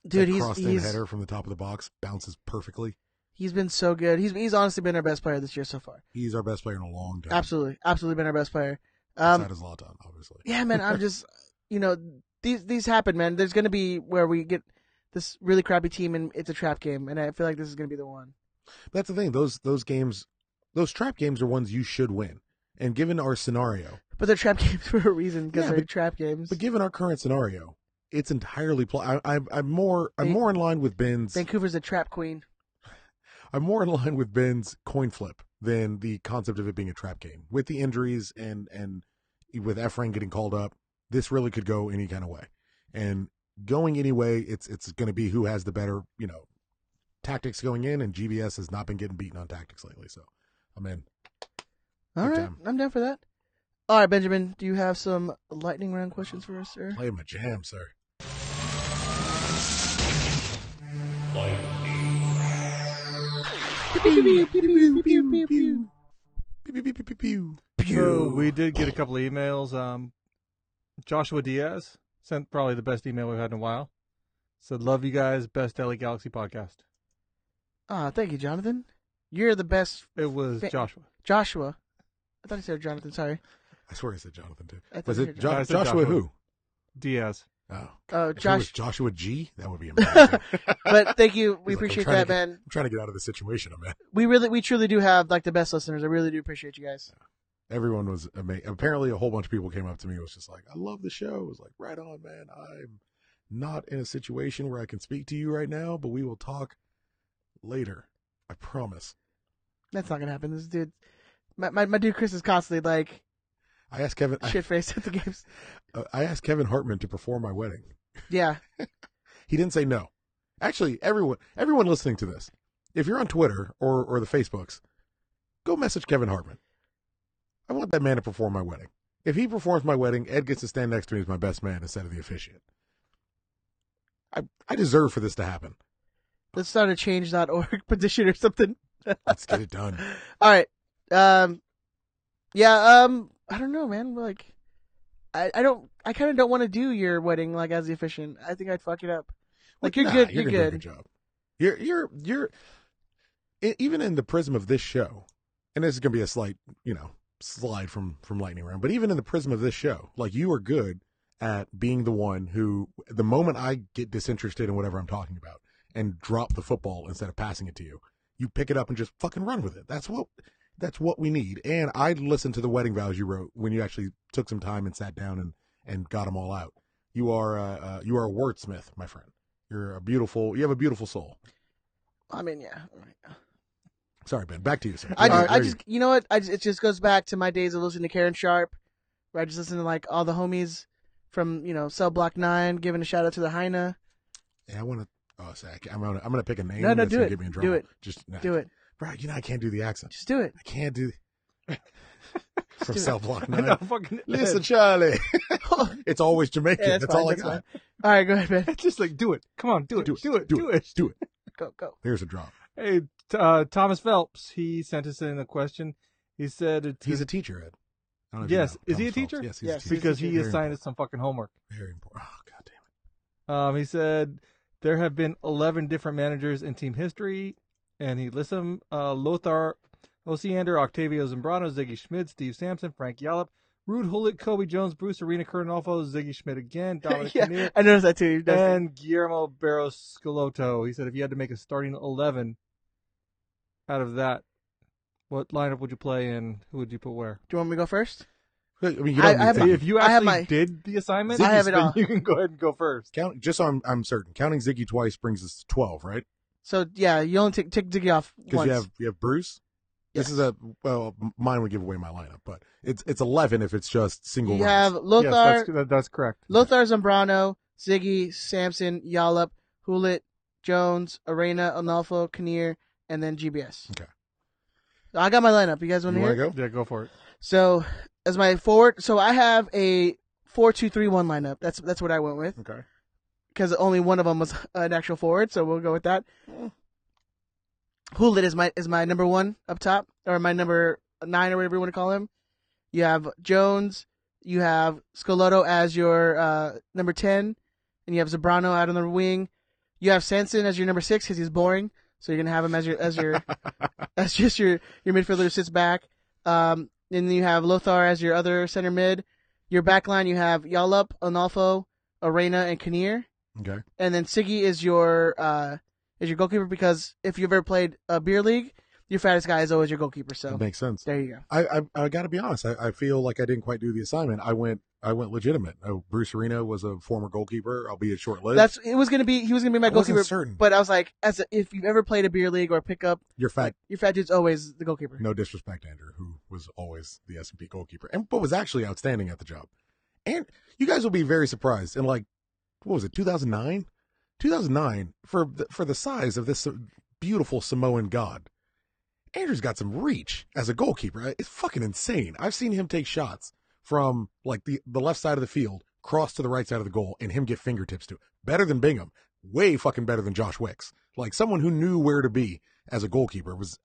Dude, That he's crossed-in header from the top of the box bounces perfectly. he's been so good. He's honestly been our best player this year so far. He's our best player in a long time. Absolutely been our best player. Outside of Zlatan, obviously. Yeah, man. I'm just, these happen, man. There's gonna be where we get this really crappy team and it's a trap game, and I feel like this is gonna be the one. That's the thing. Those games, those trap games are ones you should win. And given our scenario, But they're trap games for a reason because Yeah, they're but- trap games. but given our current scenario, it's entirely. I'm more in line with Ben's. Vancouver's a trap queen. I'm more in line with Ben's coin flip than the concept of it being a trap game. With the injuries and with Efrain getting called up, this really could go any kind of way. And going anyway, it's going to be who has the better, tactics going in. And GBS has not been getting beaten on tactics lately, so I'm in. All Big right, time. I'm down for that. All right, Benjamin, do you have some lightning round questions for us, sir? Play my jam, sir. So we did get a couple of emails. Joshua Diaz sent probably the best email we've had in a while. Said, "Love you guys, best LA Galaxy podcast." Ah, thank you, Jonathan. You're the best. It was Fa- Joshua. Joshua. I thought he said Jonathan. Sorry. I swear I said Jonathan too. I thought Was you it said I said Joshua Joshua. who? Diaz. Oh, Oh, if it was Josh. Joshua G. That would be amazing. But thank you. We He's like, appreciate I'm trying that, to get- man. I'm trying to get out of the situation I'm in. We truly do have like the best listeners. I really do appreciate you guys. Everyone was amazing. Apparently, a whole bunch of people came up to me and was just like, I love the show. It was like, right on, man. I'm not in a situation where I can speak to you right now, but we will talk later. I promise. That's not gonna happen. This dude, my dude Chris is constantly like I asked Kevin. shit faced at the games. I asked Kevin Hartman to perform my wedding. Yeah. He didn't say no. Actually, everyone listening to this, if you're on Twitter or the Facebooks, go message Kevin Hartman. I want that man to perform my wedding. If he performs my wedding, Ed gets to stand next to me as my best man instead of the officiant. I deserve for this to happen. Let's start a change.org petition or something. Let's get it done. All right. Yeah. I don't know, man. Like, I kind of don't want to do your wedding like as the officiant. I think I'd fuck it up. Like you're Nah, good. You're You're gonna do a good. job. You're even in the prism of this show, and this is gonna be a slight, slide from lightning round. But even in the prism of this show, like you are good at being the one who, the moment I get disinterested in whatever I'm talking about and drop the football instead of passing it to you, you pick it up and just fucking run with it. That's what we need. And I listened to the wedding vows you wrote when you actually took some time and sat down and got them all out. You are a wordsmith, my friend. You have a beautiful soul. I mean, yeah. All right. Sorry, Ben. Back to you, sir. You know what? It just goes back to my days of listening to Karen Sharp, where I just listened to like all the homies from Cell Block 9, giving a shout out to the Hyena. Yeah, I want to. Oh, sorry. I'm gonna pick a name. No, that's do gonna it. Get me in Do trouble. it. Just Do it. bro. I can't do the accent. Just do it. I can't do. From do it. Cell Block I 9. know, fucking Listen, Charlie. It's always Jamaican. Yeah, that's fine, all I that's got. fine. All right, go ahead, man. It's just like, do it. Come on, do it. Do it. Do it. Go. Here's a drop. Hey, Thomas Phelps, he sent us in a question. He said it's He's a teacher, Ed. I don't know if you Yes. know. Is he a Thomas Phelps. teacher? Yes, he's Yes. a teacher. because he Very assigned us some fucking homework. Very important. Oh, God damn it. He said there have been 11 different managers in team history, and he lists them: Lothar Osiander, Octavio Zambrano, Ziggy Schmidt, Steve Sampson, Frank Yallop, Ruud Gullit, Kobe Jones, Bruce Arena, Kernolfo, Ziggy Schmidt again, Dominic Yeah, Kinnear, I noticed that too. and Guillermo Barros Scalotto. He said if you had to make a starting 11 out of that, what lineup would you play and who would you put where? Do you want me to go first? I mean, you don't I have need to. If you I have actually my- did the assignment, I have it then all. you can go ahead and go first. Count, just so I'm certain. Counting Ziggy twice brings us to 12, right? So yeah, you only take Ziggy off Because once. you have Bruce. Yes. This is mine would give away my lineup, but it's 11 if it's just single. You runs. have Lothar, Yes, that's correct. Lothar Zambrano, Ziggy, Samson, Yallop, Hulit, Jones, Arena, Onalfo, Kinnear, and then GBS. Okay. So I got my lineup. You guys want You to want hear? to go? Yeah, go for it. So as my forward, so I have a 4-2-3-1 lineup. That's what I went with Okay. because only one of them was an actual forward. So we'll go with that. Hulit is my number one up top, or my number 9 or whatever you want to call him. You have Jones. You have Scalotto as your number 10, and you have Zambrano out on the wing. You have Sanson as your number 6 because he's boring. So you're gonna have him as your as just your midfielder who sits back. And then you have Lothar as your other center mid. Your back line you have Yallop, Onalfo, Arena, and Kinnear. Okay. And then Siggy is your goalkeeper because if you've ever played a beer league, your fattest guy is always your goalkeeper. So That makes sense. there you go. I got to be honest. I feel like I didn't quite do the assignment. I went legitimate. Bruce Arena was a former goalkeeper, albeit short-lived. He was gonna be my I wasn't goalkeeper. certain. But I was like, if you've ever played a beer league or pickup, You're fat. your fat dude's always the goalkeeper. No disrespect, Andrew, who was always the S&P goalkeeper, but was actually outstanding at the job. And you guys will be very surprised. In what was it, 2009? 2009, for the size of this beautiful Samoan god, Andrew's got some reach as a goalkeeper. It's fucking insane. I've seen him take shots from the left side of the field, cross to the right side of the goal, and him get fingertips to it. Better than Bingham. Way fucking better than Josh Wicks. Like someone who knew where to be as a goalkeeper was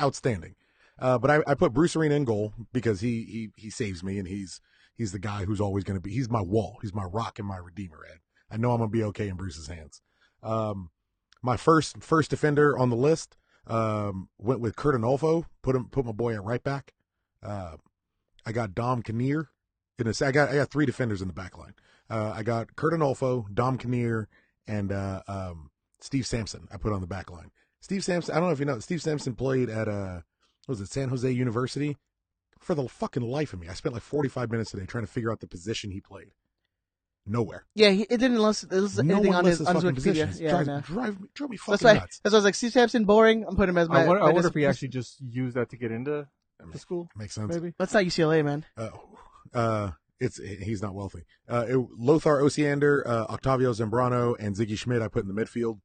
outstanding. But I put Bruce Arena in goal because he saves me, and he's the guy who's always going to be. He's my wall. He's my rock and my redeemer, Ed. I know I'm going to be okay in Bruce's hands. My first defender on the list went with Kurt Onalfo. Put my boy at right back. I got Dom Kinnear. I got 3 defenders in the back line. I got Kurt Onalfo, Dom Kinnear, and Steve Sampson. I put on the back line. Steve Sampson. I don't know if you know. Steve Sampson played at San Jose University. For the fucking life of me, I spent like 45 minutes today trying to figure out the position he played. Nowhere. Yeah, it didn't list anything on his fucking Wikipedia. positions. Yeah, I know. Drove me fucking That's why. nuts. That's why I was like, Steve Sampson, boring. I'm putting him as my. I wonder if he my- actually just used that to get into the school. Makes sense. Maybe. That's not UCLA, man. He's not wealthy. Lothar Osiander, Octavio Zambrano, and Ziggy Schmidt I put in the midfield.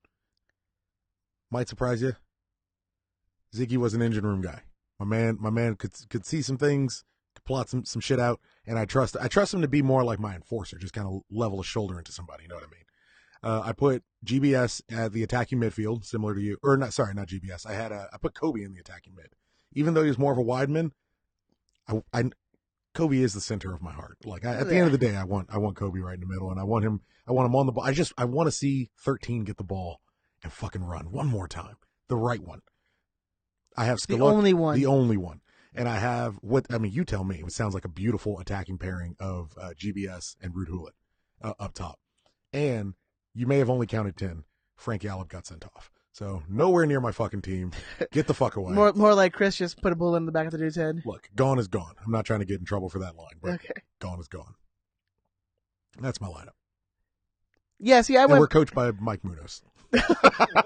Might surprise you. Ziggy was an engine room guy. My man could see some things, could plot some shit out, and I trust him to be more like my enforcer, just kind of level a shoulder into somebody. You know what I mean? I put GBS at the attacking midfield, similar to you, or not GBS. I put Kobe in the attacking mid, even though he was more of a wide man. Kobe is the center of my heart. Like at the end of the day, I want Kobe right in the middle, and I want him on the ball. I want to see 13 get the ball and fucking run one more time, the right one. I have The only one. the only one, and I have you tell me. It sounds like a beautiful attacking pairing of GBS and Ruud Gullit up top, and you may have only counted 10. Frank Yallop got sent off. So nowhere near my fucking team. Get the fuck away. More like Chris just put a bullet in the back of the dude's head. Look, gone is gone. I'm not trying to get in trouble for that line, but Okay. gone is gone. That's my lineup. Yeah. See, I And went. we're coached by Mike Munoz.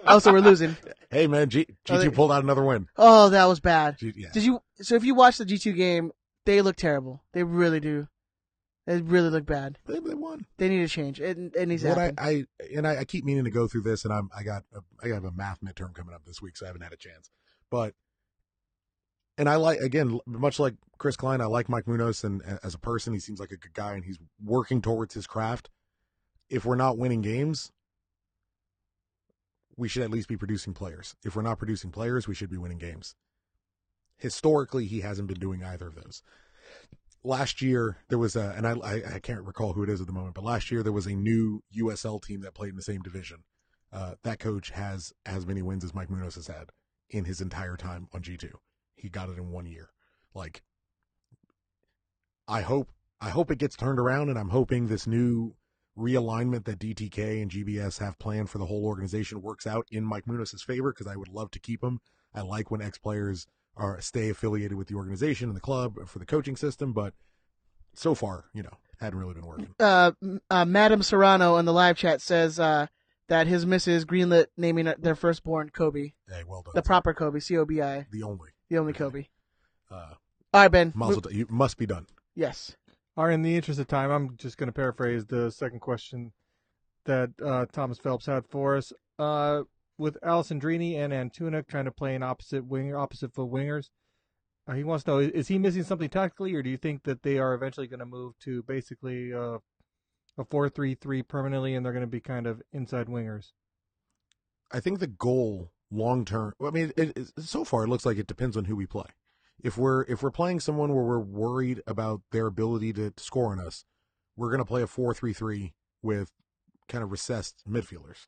Oh, so we're losing. Hey man, G2 pulled out another win. Oh, that was bad. Yeah. Did you? So if you watch the G2 game, they look terrible. They really do. They really look bad. They won. They need to change. It needs to What happen. I keep meaning to go through this, and I have a math midterm coming up this week, so I haven't had a chance. But I like, again, much like Chris Klein, I like Mike Munoz, and as a person, he seems like a good guy, and he's working towards his craft. If we're not winning games, we should at least be producing players. If we're not producing players, we should be winning games. Historically, he hasn't been doing either of those. Last year, there was and I can't recall who it is at the moment, but last year there was a new USL team that played in the same division. That coach has as many wins as Mike Munoz has had in his entire time on G2. He got it in 1 year. Like, I hope it gets turned around, and I'm hoping this new realignment that DTK and GBS have planned for the whole organization works out in Mike Munoz's favor, because I would love to keep him. I like when ex-players stay affiliated with the organization and the club for the coaching system, but so far, hadn't really been working. Madam Serrano in the live chat says that his missus greenlit naming their firstborn Kobe. Hey, well done. The proper Kobe, C-O-B-I. The only. The only Kobe. All right, Ben. You must be done. Yes. All right, in the interest of time, I'm just going to paraphrase the second question that Thomas Phelps had for us. With Alessandrini and Antuna kind of playing opposite foot wingers, he wants to know, is he missing something tactically, or do you think that they are eventually going to move to basically a 4-3-3 permanently, and they're going to be kind of inside wingers? I think the goal long term. I mean, so far it looks like it depends on who we play. If we're playing someone where we're worried about their ability to score on us, we're going to play a 4-3-3 with kind of recessed midfielders.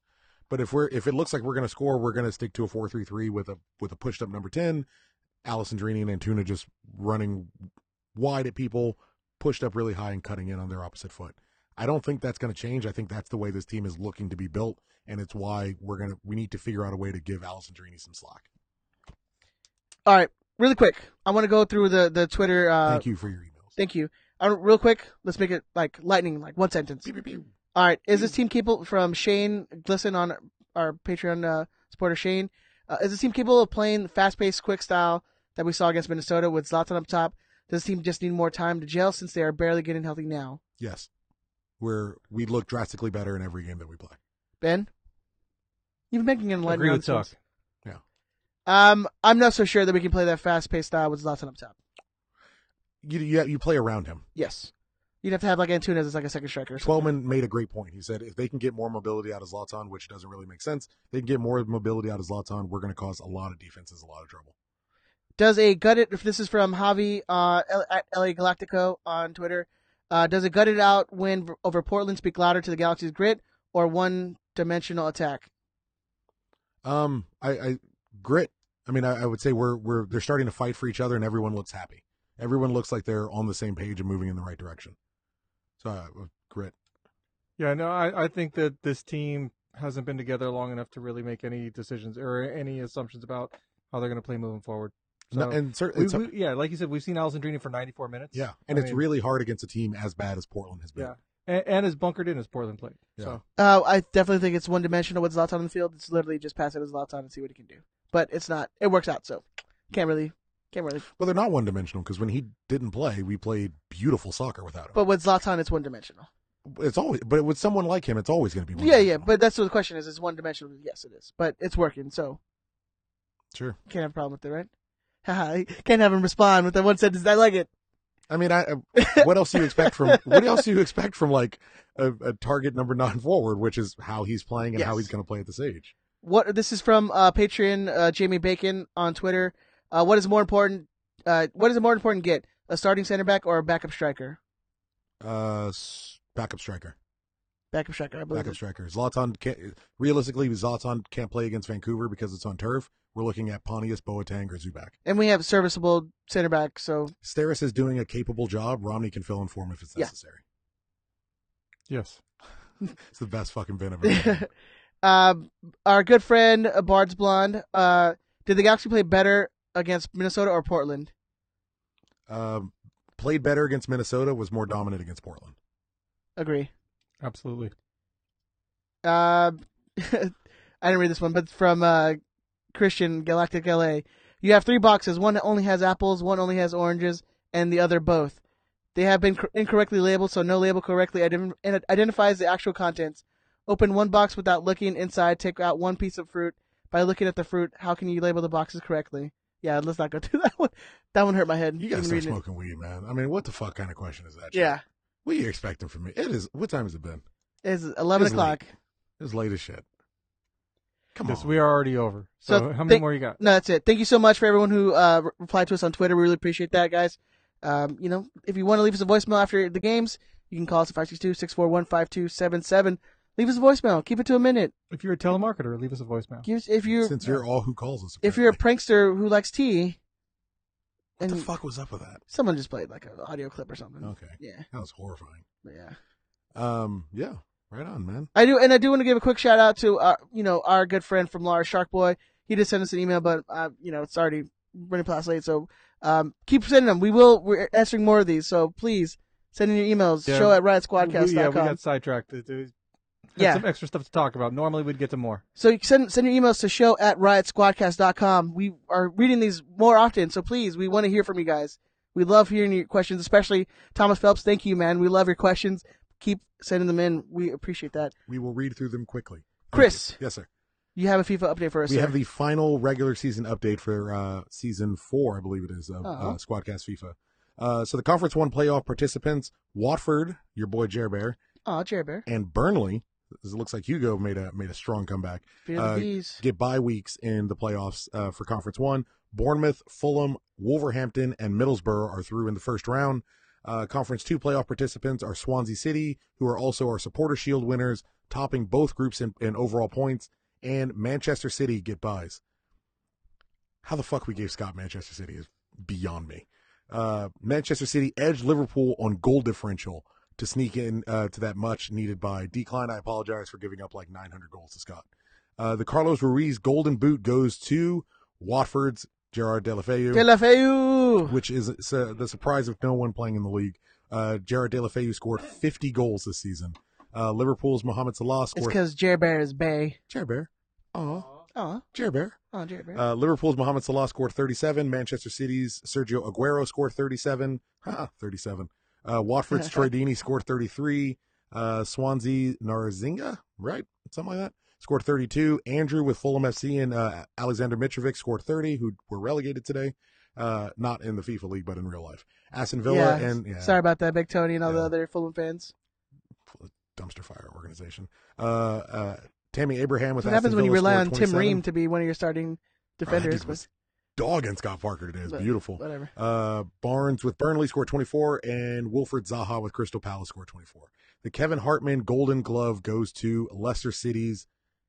But if it looks like we're going to score, we're going to stick to a 4-3-3 with a pushed up number 10, Alessandrini and Antuna just running wide at people, pushed up really high and cutting in on their opposite foot. I don't think that's going to change. I think that's the way this team is looking to be built, and it's why we need to figure out a way to give Alessandrini some slack. All right, really quick. I want to go through the Twitter. Thank you for your emails. Thank you. Real quick, let's make it like lightning, like one sentence. Pew, pew, pew. All right, is this team capable, from Shane Glisson on our Patreon supporter Shane, is this team capable of playing fast-paced, quick style that we saw against Minnesota with Zlatan up top? Does this team just need more time to gel since they are barely getting healthy now? Yes. We look drastically better in every game that we play. Ben? You've been making an enlightening Agree with Tuck. Yeah. I'm not so sure that we can play that fast-paced style with Zlatan up top. You play around him. Yes. You'd have to have like Antuna as like a second striker. Twellman made a great point. He said if they can get more mobility out of Zlatan, which doesn't really make sense, they can get more mobility out of Zlatan, we're going to cause a lot of defenses a lot of trouble. Does a gutted, if this is from Javi at LA Galactico on Twitter, does a gutted out win over Portland speak louder to the Galaxy's grit or one-dimensional attack? Grit. I mean, I would say they're starting to fight for each other, and everyone looks happy. Everyone looks like they're on the same page and moving in the right direction. So, grit. Yeah, no, I think that this team hasn't been together long enough to really make any decisions or any assumptions about how they're going to play moving forward. So, no, and certainly, yeah, like you said, we've seen Alessandrini for 94 minutes. Yeah, and it's really hard against a team as bad as Portland has been. Yeah, and as bunkered in as Portland played. Yeah. So. I definitely think it's one-dimensional with Zlatan on the field. It's literally just pass it to Zlatan and see what he can do. But it's not. It works out, so can't really. Well, they're not one-dimensional because when he didn't play, we played beautiful soccer without him. But with Zlatan, it's one-dimensional. But with someone like him, it's always going to be one-dimensional. Yeah, but that's what the question is. Is one-dimensional? Yes, it is. But it's working, so. Sure. Can't have a problem with it, right? Haha, can't have him respond with that one sentence. I like it. I mean, what else do you expect from like a target number 9 forward, which is how he's playing and how he's going to play at this age? This is from Patreon Jamie Bacon on Twitter. What is more important? What is a more important get? A starting center back or a backup striker? Backup striker. Backup striker, I believe. Backup striker. Zlatan can't play against Vancouver because it's on turf. We're looking at Pontius, Boateng, or Zubac. And we have serviceable center back, so Steris is doing a capable job. Romney can fill in for him if it's necessary. Yes. It's the best fucking bin I've ever had. Our good friend Bard's Blonde, did the Galaxy play better against Minnesota or Portland? Played better against Minnesota, was more dominant against Portland. Agree. Absolutely. I didn't read this one, but from Christian Galactic LA. You have 3 boxes. One only has apples, one only has oranges, and the other both. They have been incorrectly labeled, so no label correctly identifies the actual contents. Open one box without looking inside. Take out one piece of fruit. By looking at the fruit, how can you label the boxes correctly? Yeah, let's not go through that one. That one hurt my head. You gotta start smoking weed, man. I mean, what the fuck kind of question is that? Jay? Yeah. What are you expecting from me? It is. What time has it been? It's 11 o'clock. It's late as shit. Come on. We are already over. So how many more you got? No, that's it. Thank you so much for everyone who replied to us on Twitter. We really appreciate that, guys. If you want to leave us a voicemail after the games, you can call us at 562-641-5277. Leave us a voicemail. Keep it to a minute. If you're a telemarketer, leave us a voicemail. Since you're all who calls us. Apparently. If you're a prankster who likes tea. What the fuck was up with that? Someone just played like an audio clip or something. Okay. Yeah. That was horrifying. Yeah. Yeah. Right on, man. I do want to give a quick shout out to our good friend from Lars, Shark Boy. He did send us an email, but it's already running past late. So keep sending them. We're answering more of these. So please Send in your emails. Yeah. Show at Yeah, we riotsquadcast.com. got sidetracked. Had some extra stuff to talk about. Normally, we'd get to more. So you can send your emails to show at riotsquadcast.com. We are reading these more often, so please, we want to hear from you guys. We love hearing your questions, especially Thomas Phelps. Thank you, man. We love your questions. Keep sending them in. We appreciate that. We will read through them quickly. Chris. Yes, sir. You have a FIFA update for us, We sir. have the final regular season update for season 4, I believe it is, of Uh-huh. Squadcast FIFA. So the Conference 1 playoff participants, Watford, your boy Jer Bear, Oh, Jerry Bear. and Burnley. It looks like Hugo made a strong comeback. Fear the bees. Get bye weeks in the playoffs for Conference 1. Bournemouth, Fulham, Wolverhampton, and Middlesbrough are through in the first round. Conference 2 playoff participants are Swansea City, who are also our Supporter Shield winners, topping both groups in overall points, and Manchester City get byes. How the fuck we gave Scott Manchester City is beyond me. Manchester City edged Liverpool on goal differential to sneak in to that much needed by Decline. I apologize for giving up like 900 goals to Scott. The Carlos Ruiz Golden Boot goes to Watford's Gerard Deulofeu, Deulofeu. which is the surprise of no one playing in the league. Gerard Deulofeu scored 50 goals this season. Liverpool's Mohamed Salah It's scored. because Jerry Bear is Bay. Jerry Bear. Aw. Oh, Jerry Bear. Jerry Bear. Liverpool's Mohamed Salah scored 37. Manchester City's Sergio Aguero scored 37. 37. Watford's Troy Deeney scored 33. Swansea Narazinga, right? Something like that. Scored 32. Andrew with Fulham FC and Alexander Mitrovic scored 30, who were relegated today. Not in the FIFA league, but in real life. Aston Villa and Sorry about that, Big Tony and all the Yeah. other Fulham fans. dumpster fire organization. Tammy Abraham with What happens Aston when you Villa rely on scored Tim 27. Ream to be one of your starting defenders? Dude was dogging Scott Parker today. It's But beautiful. whatever. Barnes with Burnley scored 24, and Wilfred Zaha with Crystal Palace scored 24. The Kevin Hartman Golden Glove goes to Leicester City's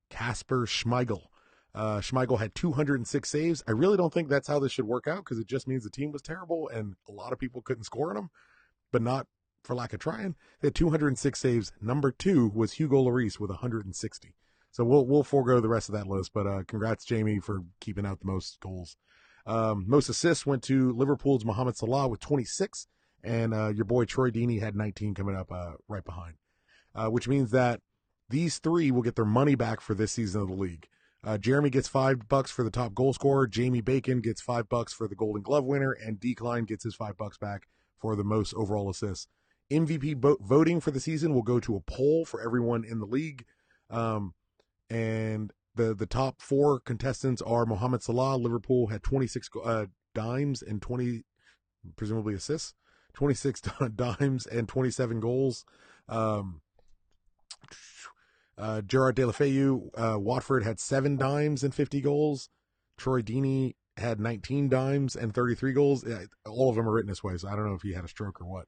Kasper Schmeichel. Schmeichel had 206 saves. I really don't think that's how this should work out because it just means the team was terrible and a lot of people couldn't score on them, but not for lack of trying. They had 206 saves. Number 2 was Hugo Lloris with 160. So we'll forego the rest of that list, but congrats, Jamie, for keeping out the most goals. Most assists went to Liverpool's Mohamed Salah with 26, and your boy Troy Deeney had 19 coming up right behind, which means that these three will get their money back for this season of the league. Jeremy gets $5 for the top goal scorer. Jamie Bacon gets $5 for the Golden Glove winner, and Decline gets his $5 back for the most overall assists. MVP voting for the season will go to a poll for everyone in the league. And the top 4 contestants are Mohamed Salah. Liverpool had 26 dimes and 20, presumably assists, 26 dimes and 27 goals. Gerard Deulofeu, Watford had 7 dimes and 50 goals. Troy Deeney had 19 dimes and 33 goals. All of them are written this way, so I don't know if he had a stroke or what.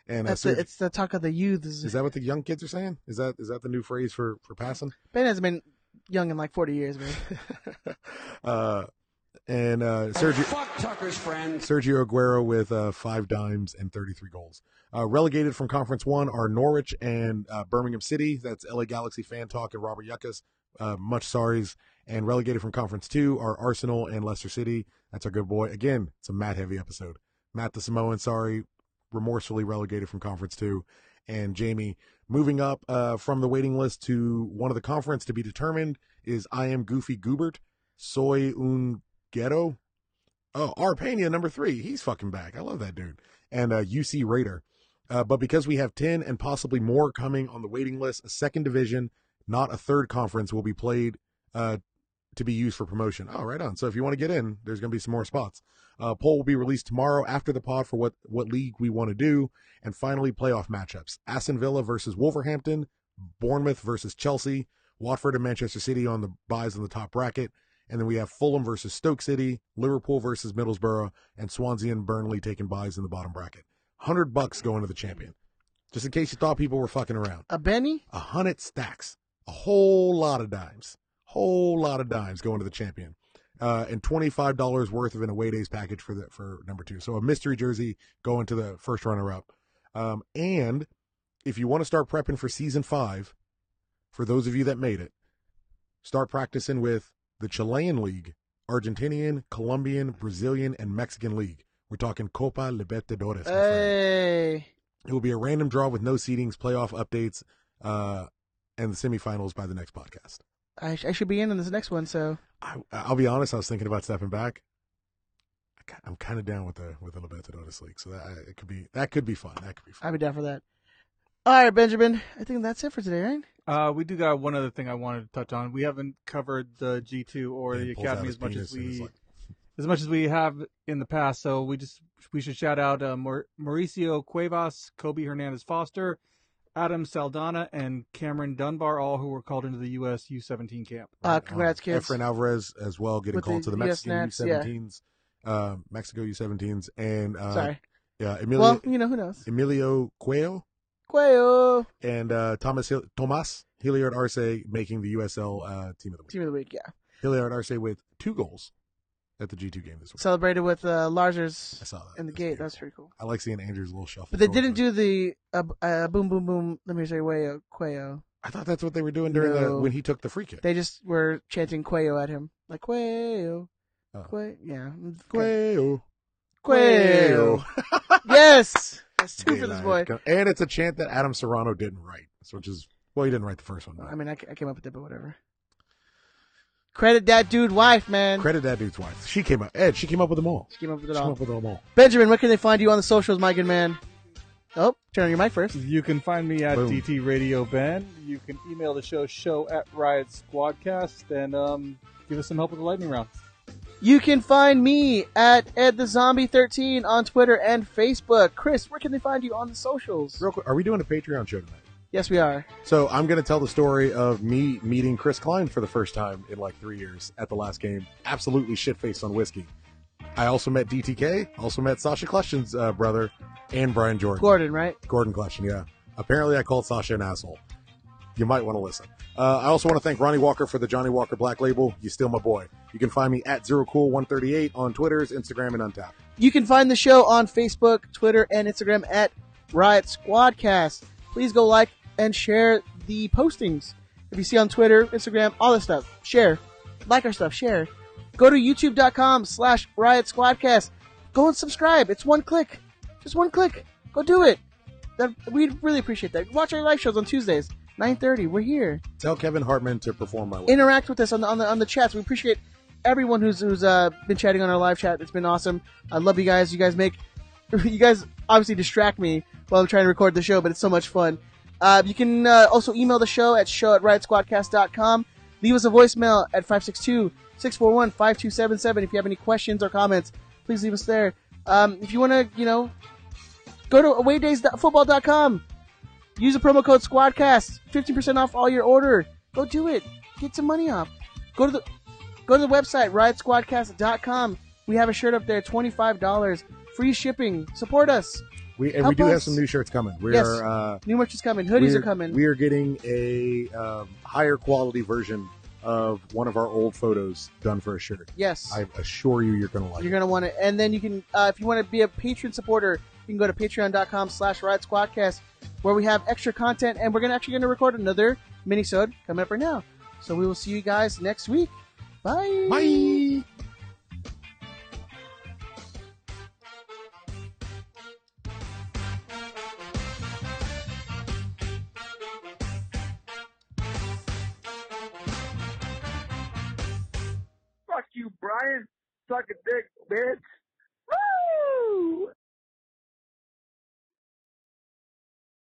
And It's the talk of the youth. is that what the young kids are saying? Is that the new phrase for passing? Ben has been young in like 40 years, man. Sergio Aguero with 5 dimes and 33 goals. Relegated from Conference 1 are Norwich and Birmingham City. That's LA Galaxy fan talk and Robert Yuckas. Much sorries. And relegated from Conference 2 are Arsenal and Leicester City. That's our good boy. Again, it's a Matt-heavy episode. Matt the Samoan, sorry, remorsefully relegated from Conference 2. And Jamie, moving up from the waiting list to one of the conference to be determined is I Am Goofy Goobert, Soy Un Ghetto. Oh, Arpania, number 3. He's fucking back. I love that dude. And UC Raider. But because we have 10 and possibly more coming on the waiting list, a second division, not a third conference, will be played to be used for promotion. Oh, right on. So if you want to get in, there's going to be some more spots. Poll will be released tomorrow after the pod for what league we want to do. And finally, playoff matchups. Aston Villa versus Wolverhampton, Bournemouth versus Chelsea, Watford and Manchester City on the buys in the top bracket. And then we have Fulham versus Stoke City, Liverpool versus Middlesbrough, and Swansea and Burnley taking buys in the bottom bracket. $100 going to the champion. Just in case you thought people were fucking around. A Benny? 100 stacks. A whole lot of dimes. Whole lot of dimes going to the champion. And $25 worth of an away days package for number 2. So a mystery jersey going to the first runner-up. And if you want to start prepping for season 5, for those of you that made it, start practicing with the Chilean League, Argentinian, Colombian, Brazilian, and Mexican League. We're talking Copa Libertadores. my friend. Hey. It will be a random draw with no seedings, playoff updates, and the semifinals by the next podcast. I should be in on this next one, so I'll be honest. I was thinking about stepping back. I'm kind of down with the Libertadores League, so that could be fun. That could be fun. I'd be down for that. All right, Benjamin. I think that's it for today, right? We do got one other thing I wanted to touch on. We haven't covered the G2 or the academy as much as we have in the past. So we should shout out Mauricio Cuevas, Kobe Hernandez Foster, Adam Saldana, and Cameron Dunbar, all who were called into the U.S. U17 camp. Congrats, kids. Efrain Alvarez as well, getting With called to the Mexican US U17s, Mexico U17s, and Sorry. yeah, Well, who knows? Emilio Cuello and Tomas Hilliard Arce making the USL Team of the Week. Team of the Week, yeah. Hilliard Arce with 2 goals at the G2 game this week. Celebrated with Larsers I saw that. in the gate. That's pretty cool. I like seeing Andrew's little shuffle. But they didn't do the boom, boom, boom, let me say Cuello. I thought that's what they were doing during when he took the free kick. They just were chanting Cuello at him. Like, Cuello. Oh. Yeah. Cuello. Cuello. Yes! That's 2 for this boy. And it's a chant that Adam Serrano didn't write, which is, well, he didn't write the first one. I mean, I came up with it, but whatever. Credit that dude wife, man. Credit that dude's wife. She came up. Ed, she came up with them all. She came up with it She all. came up with them all. Benjamin, where can they find you on the socials, my good man? Oh, turn on your mic first. You can find me at Boom. DT Radio Ben. You can email the show at Riot Squadcast, and give us some help with the lightning round. You can find me at EdTheZombie13 on Twitter and Facebook. Chris, where can they find you on the socials? Real quick, are we doing a Patreon show tonight? Yes, we are. So I'm going to tell the story of me meeting Chris Klein for the first time in like 3 years at the last game. Absolutely shit-faced on whiskey. I also met DTK, also met Sasha Kleshton's brother, and Brian Jordan. Gordon, right? Gordon Kleshton, yeah. Apparently I called Sasha an asshole. You might want to listen. I also want to thank Ronnie Walker for the Johnny Walker Black Label. You still my boy. You can find me at ZeroCool138 on Twitters, Instagram, and Untappd. You can find the show on Facebook, Twitter, and Instagram at Riot Squadcast. Please go like and share the postings. If you see on Twitter, Instagram, all this stuff, share. Like our stuff, share. Go to youtube.com/Riot Squadcast. Go and subscribe. It's 1 click. Just 1 click. Go do it. We'd really appreciate that. Watch our live shows on Tuesdays, 9:30. We're here. Tell Kevin Hartman to perform my way. Interact with us on the chats. We appreciate everyone who's been chatting on our live chat. It's been awesome. I love you guys. You guys obviously distract me while I'm trying to record the show, but it's so much fun. You can also email the show at show@riotsquadcast.com. Leave us a voicemail at 562-641-5277. If you have any questions or comments, please leave us there. If you want to, go to awaydaysfootball.com. Use the promo code SQUADCAST. 15% off all your order. Go do it. Get some money off. Go to the website, riotsquadcast.com. We have a shirt up there, $25. Free shipping. Support us. We do have some new shirts coming. New merch is coming. Hoodies are coming. We are getting a higher quality version of one of our old photos done for a shirt. Yes. I assure you, you're going to like it. You're going to want it. And then you can, if you want to be a Patreon supporter, you can go to patreon.com/Riot Squadcast, where we have extra content, and we're actually going to record another mini-sode coming up right now. So we will see you guys next week. Bye. Bye. Fuck you, Brian. Suck a dick, bitch.